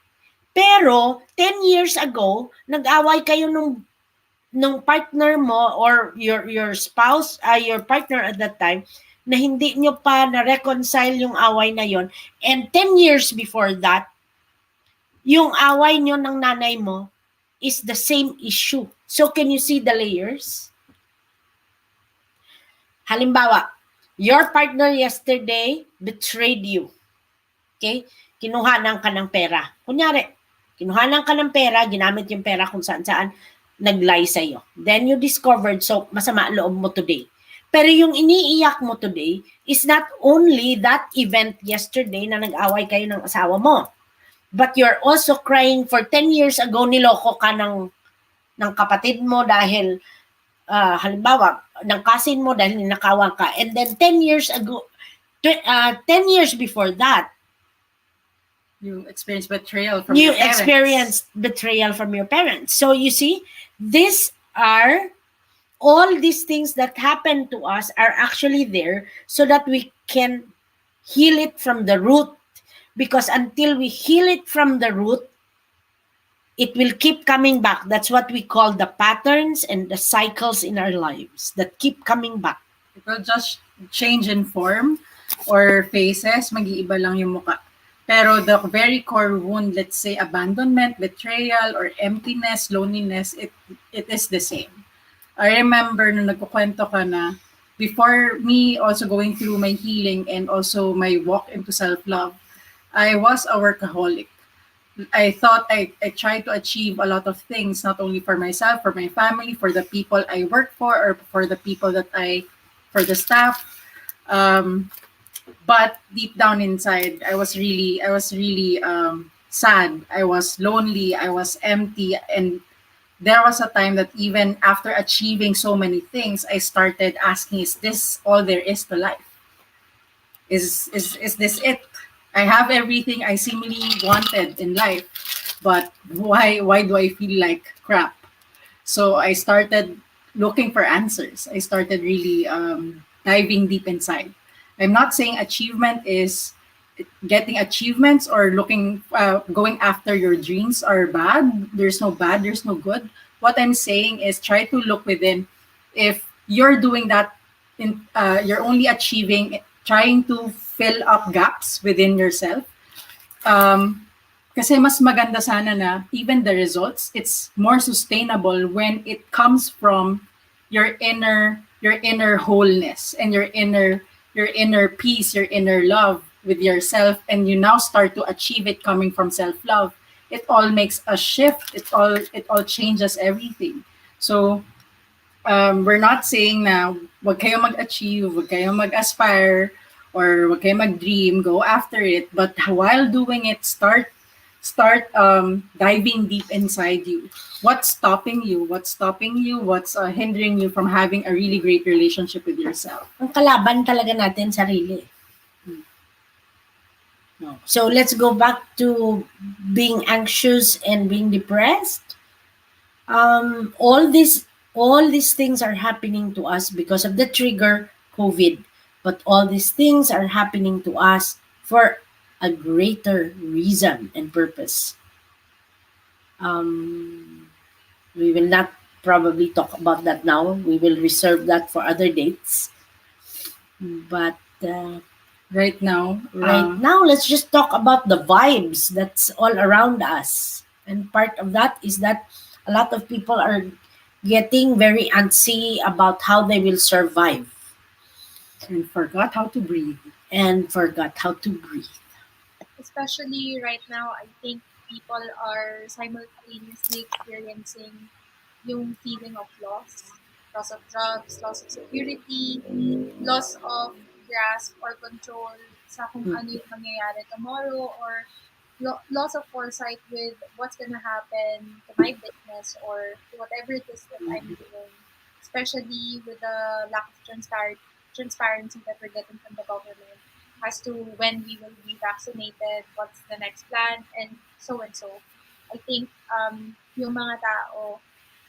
Pero, 10 years ago, nag-away kayo nung partner mo or your spouse, your partner at that time, na hindi nyo pa na-reconcile yung away na yon. And 10 years before that, yung away nyo ng nanay mo is the same issue. So, can you see the layers? Halimbawa, your partner yesterday betrayed you. Okay? Kinuhanan ka ng pera. Kunyari, kinuhanan ka ng pera, ginamit yung pera kung saan-saan, nag-lie sa'yo. Then you discovered, so masama loob mo today. Pero yung iniiyak mo today is not only that event yesterday na nag-away kayo ng asawa mo, but you're also crying for 10 years ago, niloko ka ng kapatid mo dahil, halimbawa, ng cousin mo dahil ninakawan ka. And then 10 years ago, 10 years before that, you experienced betrayal from your parents. You experienced betrayal from your parents. So you see, all these things that happen to us are actually there so that we can heal it from the root. Because until we heal it from the root, it will keep coming back. That's what we call the patterns and the cycles in our lives that keep coming back. It will just change in form or faces, mag-iiba lang yung mukha. Pero the very core wound, let's say abandonment, betrayal, or emptiness, loneliness, it is the same. I remember nung nagkukwento ka na before me also going through my healing and also my walk into self-love, I was a workaholic. I thought I tried to achieve a lot of things, not only for myself, for my family, for the people I work for, or for the people for the staff. Um, but deep down inside, I was really sad. I was lonely. I was empty, and there was a time that even after achieving so many things, I started asking, "Is this all there is to life? Is this it? I have everything I seemingly wanted in life, but why do I feel like crap?" So I started looking for answers. I started really diving deep inside. I'm not saying achievement is getting achievements or going after your dreams are bad. There's no bad, there's no good. What I'm saying is try to look within. If you're doing that, you're only achieving, trying to fill up gaps within yourself. Um, Kasi mas maganda sana na even the results, it's more sustainable when it comes from your inner wholeness and your inner peace, your inner love with yourself, and you now start to achieve it coming from self-love. It all makes a shift. It all changes everything. So we're not saying na wag kayo mag-achieve, wag kayo mag-aspire, or wag kayo mag-dream, go after it. But while doing it, start diving deep inside you. What's stopping you? What's stopping you? What's hindering you from having a really great relationship with yourself? Ang kalaban talaga natin sarili. No. So let's go back to being anxious and being depressed. All these things are happening to us because of the trigger COVID, but all these things are happening to us for a greater reason and purpose. We will not probably talk about that now. We will reserve that for other dates. But Right now, right now, let's just talk about the vibes that's all around us. And part of that is that a lot of people are getting very antsy about how they will survive and forgot how to breathe. and forgot how to breathe. Especially right now, I think people are simultaneously experiencing yung feeling of loss of jobs, loss of security, loss of grasp or control sa kung ano yung mangyayari tomorrow, or loss of foresight with what's gonna happen to my business or to whatever it is that I'm doing, especially with the lack of transparency that we're getting from the government as to when we will be vaccinated, what's the next plan, and so and so. I think yung mga tao,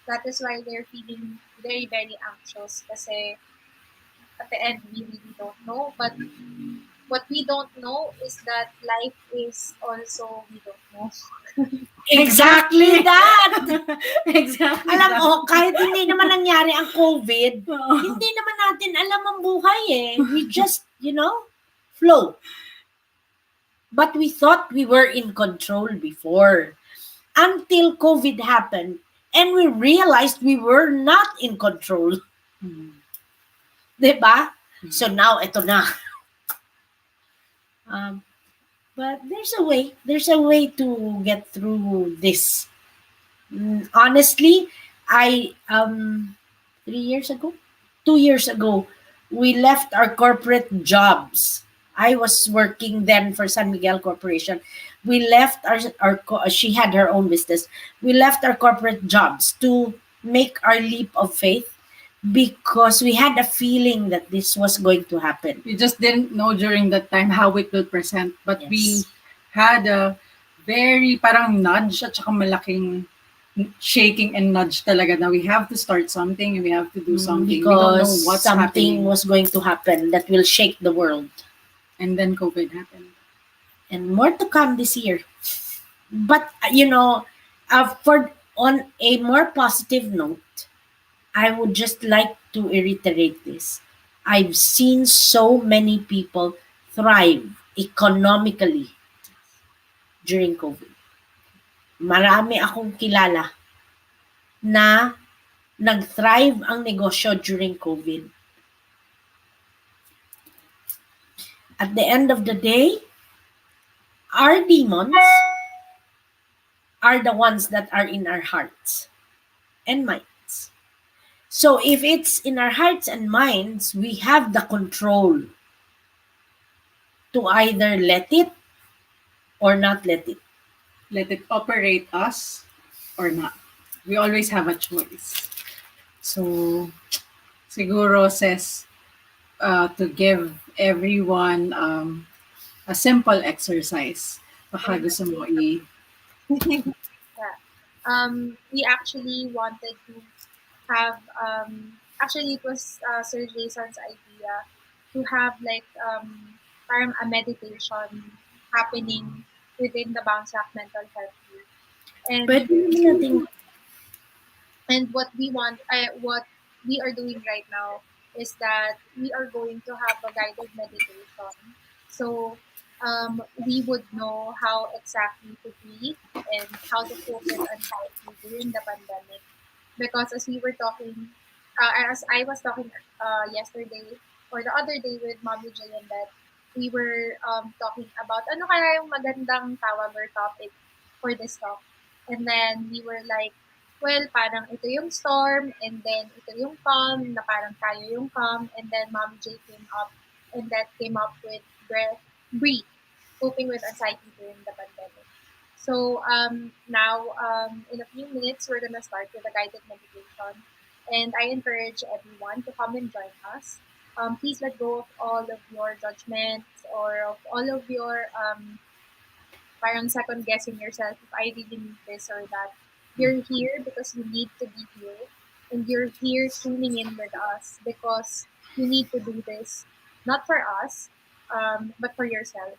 that is why they're feeling very, very anxious kasi at the end, we really don't know. But what we don't know is that life is also we don't know. Exactly that! Exactly. Alam mo, kahit hindi naman nangyari ang COVID, Oo. hindi naman natin alam ang buhay eh. We just, flow. But we thought we were in control before. Until COVID happened, and we realized we were not in control. Diba? So now, ito na. But there's a way. There's a way to get through this. Honestly, I 2 years ago, we left our corporate jobs. I was working then for San Miguel Corporation. We left she had her own business. We left our corporate jobs to make our leap of faith because we had a feeling that this was going to happen. We just didn't know during that time how it will present. But we had a very parang nudge at saka malaking shaking and nudge talaga na we have to start something and we have to do something. We don't know Because what's something happening. was going to happen that will shake the world. And then COVID happened. And more to come this year. But on a more positive note, I would just like to reiterate this. I've seen so many people thrive economically during COVID. Marami akong kilala na nag-thrive ang negosyo during COVID. At the end of the day, our demons are the ones that are in our hearts and minds. So if it's in our hearts and minds, we have the control to either let it or not let it. Let it operate us or not. We always have a choice. So, siguro says to give everyone a simple exercise. Baka gusto mo Yeah. We actually wanted to have actually it was Sir Jason's idea to have like parang a meditation happening within the Bounceback mental health group. And Pwede naman natin what we are doing right now is that we are going to have a guided meditation. So we would know how exactly to breathe and how to cope with anxiety during the pandemic. Because as I was talking yesterday or the other day with Mommy J and that we were talking about ano kaya yung magandang tawag or topic for this talk. And then we were like, well, parang ito yung storm, and then ito yung calm, na parang tayo yung calm, and then Mommy J came up with breathe, coping with anxiety during the pandemic. So now, in a few minutes, we're gonna start with a guided meditation, and I encourage everyone to come and join us. Please let go of all of your judgments or of all of your parang second guessing yourself if I really need this or that. You're here because you need to be here, and you're here tuning in with us because you need to do this, not for us, but for yourself.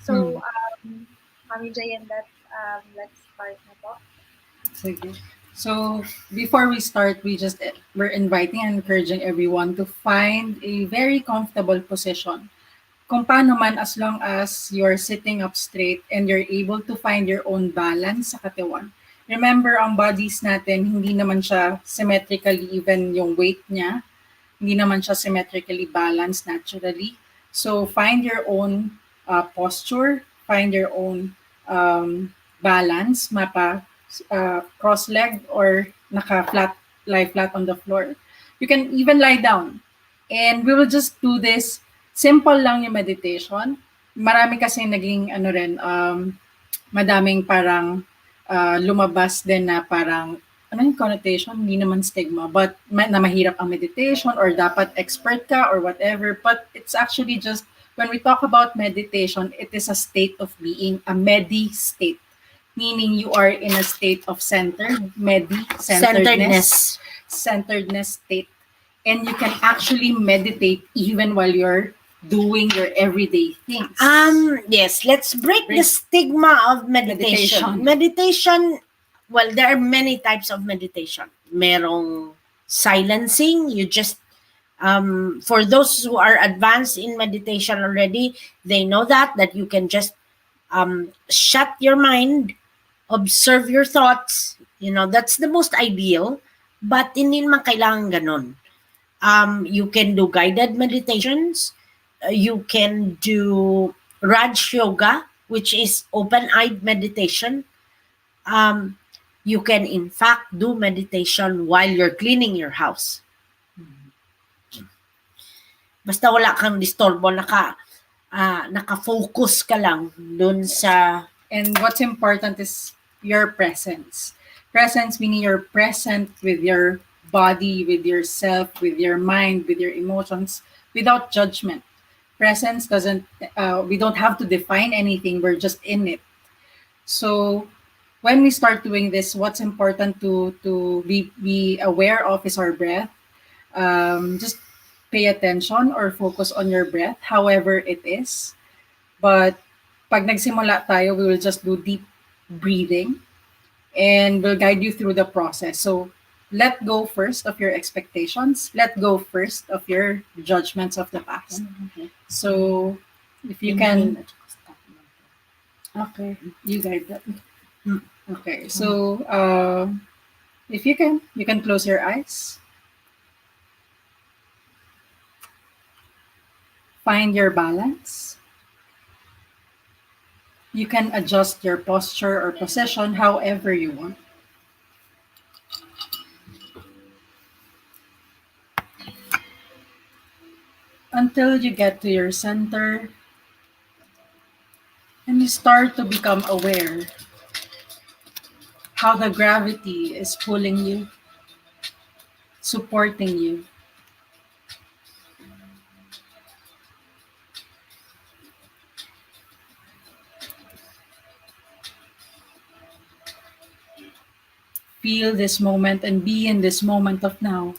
So, Mami Jay and that, let's start na po. Sige. So, before we start, we're inviting and encouraging everyone to find a very comfortable position. Kung paano man, as long as you're sitting up straight and you're able to find your own balance sa katawan. Remember, ang bodies natin, hindi naman siya symmetrically even yung weight niya. Hindi naman siya symmetrically balanced naturally. So, find your own posture, find your own balance, cross-legged or naka-flat, lie flat on the floor. You can even lie down. And we will just do this. Simple lang yung meditation. Marami kasi naging madaming parang lumabas din na parang ano yung connotation? Hindi naman stigma, but na mahirap ang meditation or dapat expert ka or whatever. But it's actually just, when we talk about meditation, it is a state of being, a medi state. Meaning you are in a state of centeredness state. And you can actually meditate even while you're doing your everyday things. Yes, let's break the stigma of meditation. Meditation, well, there are many types of meditation. Merong silencing, you just for those who are advanced in meditation already, they know that you can just shut your mind, observe your thoughts. That's the most ideal, but hindi naman kailangan ganun. You can do guided meditations. You can do Raj Yoga, which is open-eyed meditation. You can, in fact, do meditation while you're cleaning your house. Basta wala kang disturbo, naka-focus ka lang dun sa... And what's important is your presence. Presence meaning you're present with your body, with yourself, with your mind, with your emotions, without judgment. Presence doesn't, we don't have to define anything, we're just in it. So when we start doing this, what's important to be aware of is our breath. Just pay attention or focus on your breath, however it is. But pag nagsimula tayo, we will just do deep breathing and we'll guide you through the process. So let go first of your expectations. Let go first of your judgments of the past. So if you can Okay, you guide that. Mm. Okay, so if you can close your eyes, find your balance. You can adjust your posture or position however you want until you get to your center and you start to become aware how the gravity is pulling you, supporting you. Feel this moment and be in this moment of now.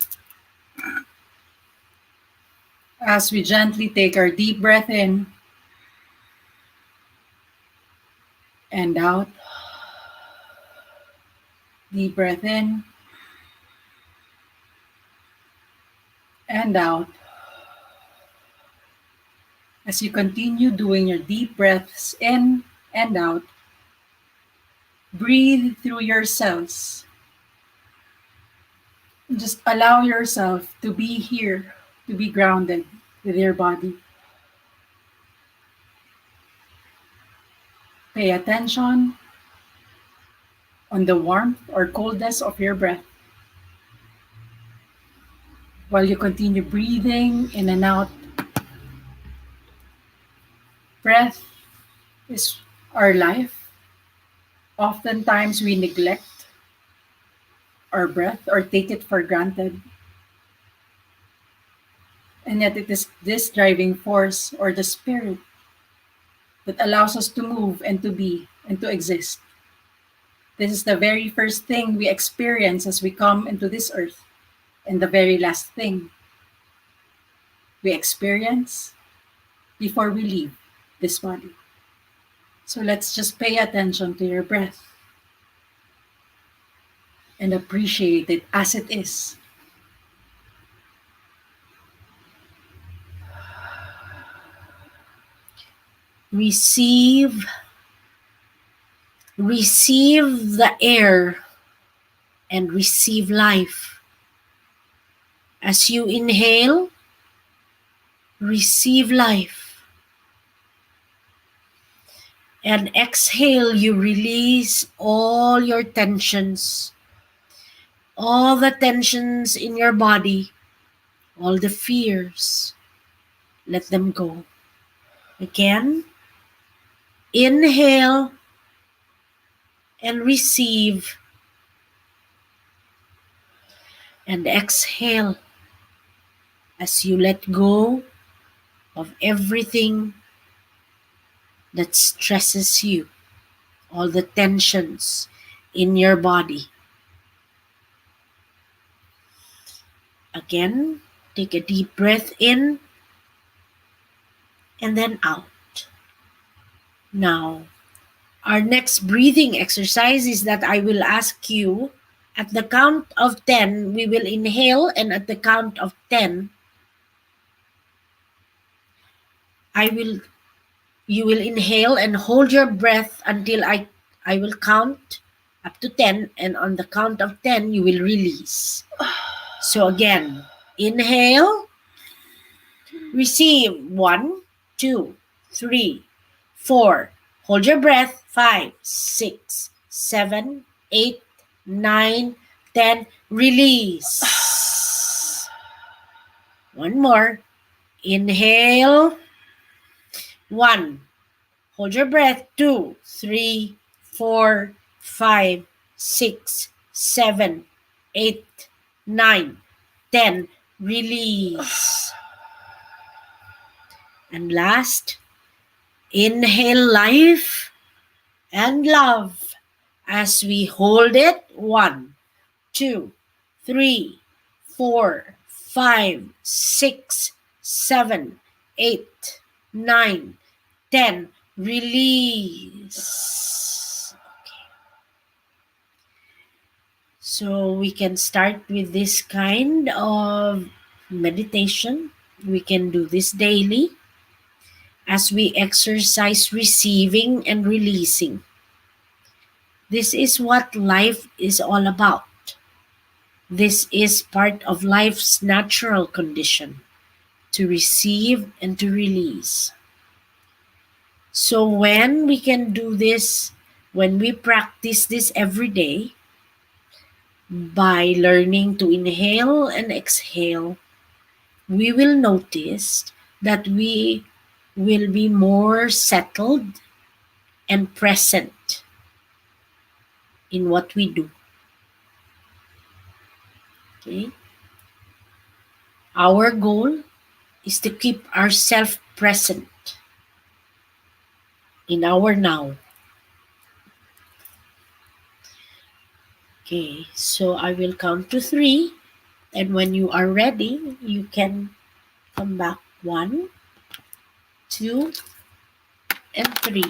As we gently take our deep breath in and out, deep breath in and out. As you continue doing your deep breaths in and out, breathe through your cells. Just allow yourself to be here, to be grounded with your body. Pay attention on the warmth or coldness of your breath while you continue breathing in and out. Breath is our life. Oftentimes we neglect our breath or take it for granted. And yet it is this driving force or the spirit that allows us to move and to be and to exist. This is the very first thing we experience as we come into this earth, and the very last thing we experience before we leave this body. So let's just pay attention to your breath and appreciate it as it is. Receive, receive the air and receive life. As you inhale, receive life. And exhale, you release all your tensions, all the tensions in your body, all the fears. Let them go. Again, inhale and receive, and exhale as you let go of everything that stresses you, all the tensions in your body. Again, take a deep breath in and then out. Now, our next breathing exercise is that I will ask you at the count of 10, we will inhale, and at the count of 10, I will you will inhale and hold your breath until I will count up to 10, and on the count of 10 you will release. So again, inhale, receive 1, 2, 3, 4. Hold your breath 5, 6, 7, 8, 9, 10. Release. One more. Inhale. 1. Hold your breath 2, 3, 4, 5, 6, 7, 8, 9, 10. Release. And last, inhale life and love as we hold it. 1, 2, 3, 4, 5, 6, 7, 8, 9, 10. Release. Okay. So we can start with this kind of meditation. We can do this daily. as we exercise receiving and releasing. This is what life is all about. This is part of life's natural condition, to receive and to release. So when we can do this, when we practice this every day by learning to inhale and exhale, we will notice that we will be more settled and present in what we do. Okay? Our goal is to keep ourselves present in our now. Okay, so I will count to three, and when you are ready, you can come back. One, two, and three.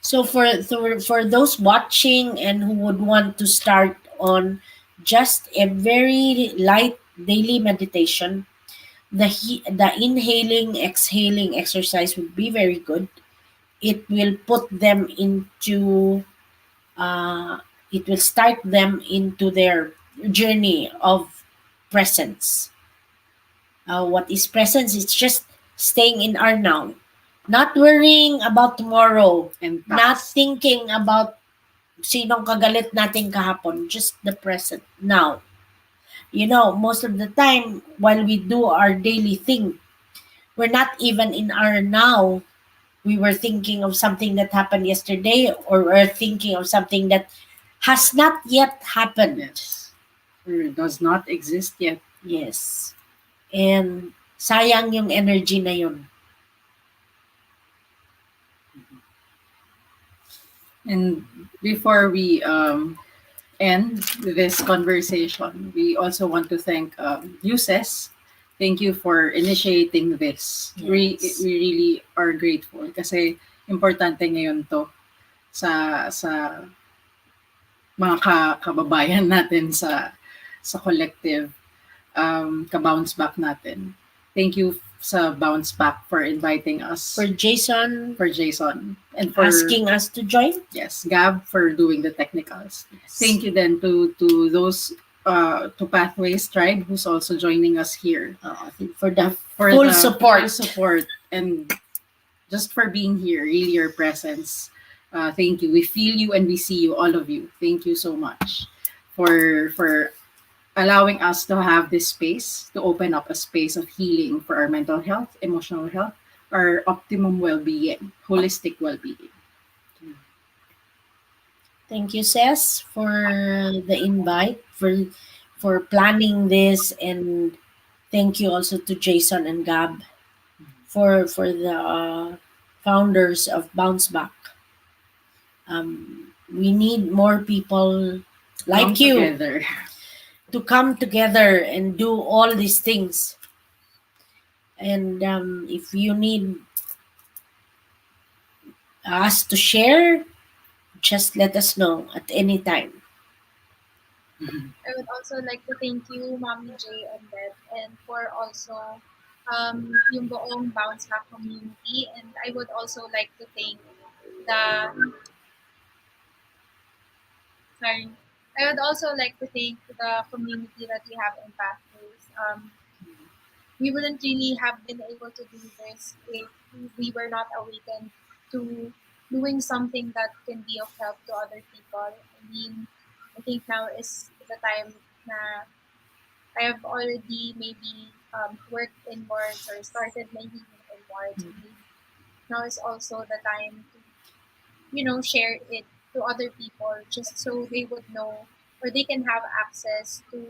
So for those watching and who would want to start on just a very light daily meditation, the inhaling exhaling exercise would be very good. It will put them into uh, it will start them into their journey of presence. What is presence? It's just staying in our now, not worrying about tomorrow, And not past. thinking about sinong kagalit natin kahapon, just the present now. Most of the time while we do our daily thing, we're not even in our now. We were thinking of something that happened yesterday, or we're thinking of something that has not yet happened. Yes. Or does not exist yet. Yes. And sayang yung energy na yun. And before we end this conversation, we also want to thank Uses. Thank you for initiating this. Yes. We really are grateful kasi importante ngayon to sa mga kababayan natin sa collective ka-bounce back natin. Thank you sa Bounce Back for inviting us. For Jason And for asking us to join. yes, Gab for doing the technicals. Yes. Thank you then to those to Pathways Tribe who's also joining us here For the for full the support. full support and just for being here, really your presence. Thank you. We feel you and we see you, all of you. Thank you so much for allowing us to have this space to open up a space of healing for our mental health, emotional health, our optimum well-being, holistic well-being. Thank you, Ses, for the invite, for planning this, and thank you also to Jason and Gab for the founders of Bounceback. We need more people like Come you together. to come together and do all these things. And if you need us to share, just let us know at any time. I would also like to thank you, Mommy J and Beth, and for also yung buong Bounce Back community. And I would also like to thank the sorry. I would also like to thank the community that we have in Pathways. We wouldn't really have been able to do this if we were not awakened to doing something that can be of help to other people. I mean, I think now is the time na I have already maybe worked inwards or started my healing inwards. Maybe now is also the time to, share it to other people just so they would know or they can have access to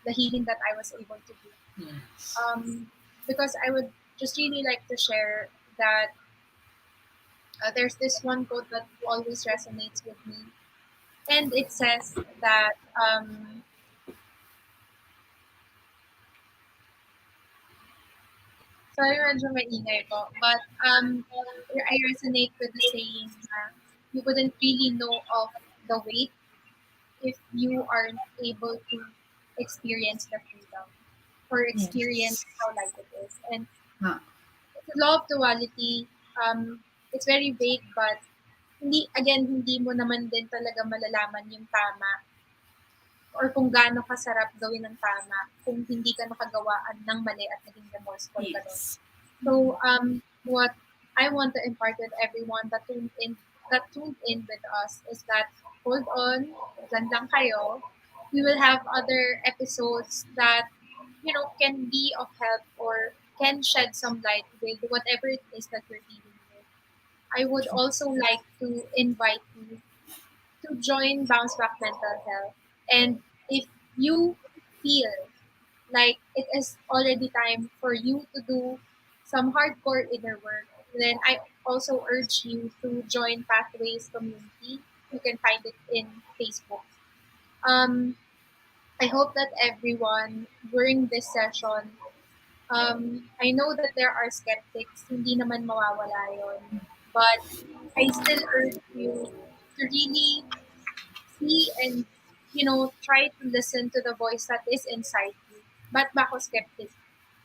the healing that I was able to do. Yes. Because I would just really like to share that there's this one quote that always resonates with me. And it says that, sorry, medyo maingay po, but I resonate with the saying na you wouldn't really know of the weight if you aren't able to experience the freedom or experience Yes. how life it is. And Ah, the law of duality, it's very vague, but hindi mo naman din talaga malalaman yung tama or kung gaano kasarap gawin ng tama kung hindi ka nakagawaan ng mali at naging remorseful ka doon. Yes. So, what I want to impart with everyone that tuned in with us is that hold on, dyan lang kayo. We will have other episodes that can be of help or can shed some light with whatever it is that you're dealing with. I would also like to invite you to join Bounceback Mental Health. And if you feel like it is already time for you to do some hardcore inner work, then I also urge you to join Pathways Community. You can find it in Facebook. Um, I hope that everyone during this session, I know that there are skeptics, hindi naman mawawala yon. But I still urge you to really see and try to listen to the voice that is inside you. Ba't ba ako skeptic?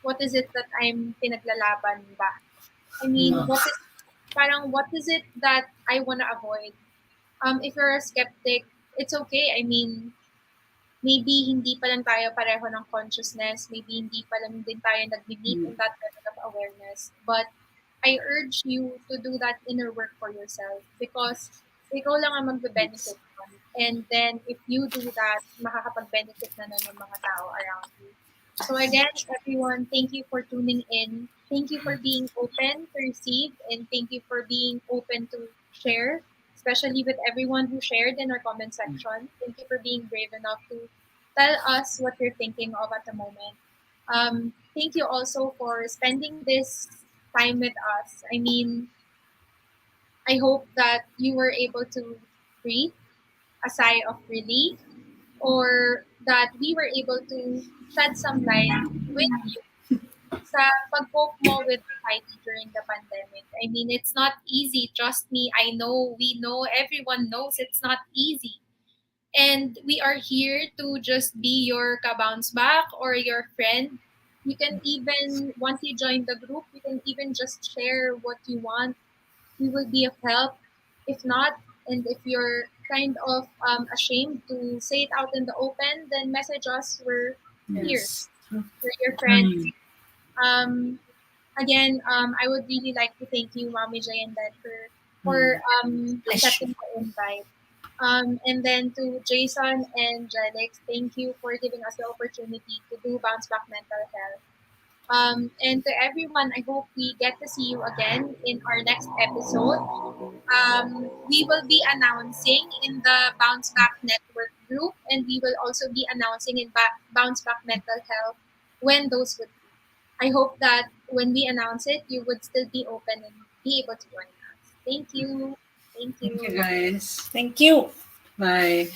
What is it that I'm pinaglalaban ba? I mean, mm, what is it that I wanna avoid? If you're a skeptic, it's okay. I mean, maybe hindi pa lang tayo pareho ng consciousness, maybe hindi pa lang din tayo nag-meet mm, in that level of awareness. But I urge you to do that inner work for yourself because ikaw lang ang yes. magbe-benefit nun. And then, if you do that, makakapag-benefit na nun yung mga tao around you. So again, everyone, thank you for tuning in. Thank you for being open to receive and thank you for being open to share, especially with everyone who shared in our comment section. Thank you for being brave enough to tell us what you're thinking of at the moment. Thank you also for spending this time with us. I mean, I hope that you were able to breathe a sigh of relief or that we were able to shed some light with you sa pag-cope mo with anxiety during the pandemic. I mean, it's not easy. Trust me, I know, we know, everyone knows it's not easy. And we are here to just be your ka-bounce back or your friend. You can even, once you join the group, you can even just share what you want. We will be of help. If not, and if you're kind of ashamed to say it out in the open, then message us. We're here. Yes. We're your friends. Mm, Um, Again, I would really like to thank you, Mami Jay and Dad, for mm, Pleasure. accepting the invite. And then to Jason and Jelix, thank you for giving us the opportunity to do Bounce Back Mental Health. And to everyone, I hope we get to see you again in our next episode. We will be announcing in the Bounce Back Network group, and we will also be announcing in Bounce Back Mental Health when those would be. I hope that when we announce it, you would still be open and be able to join us. Thank you. Thank thank you, you. guys. Thank you. Bye.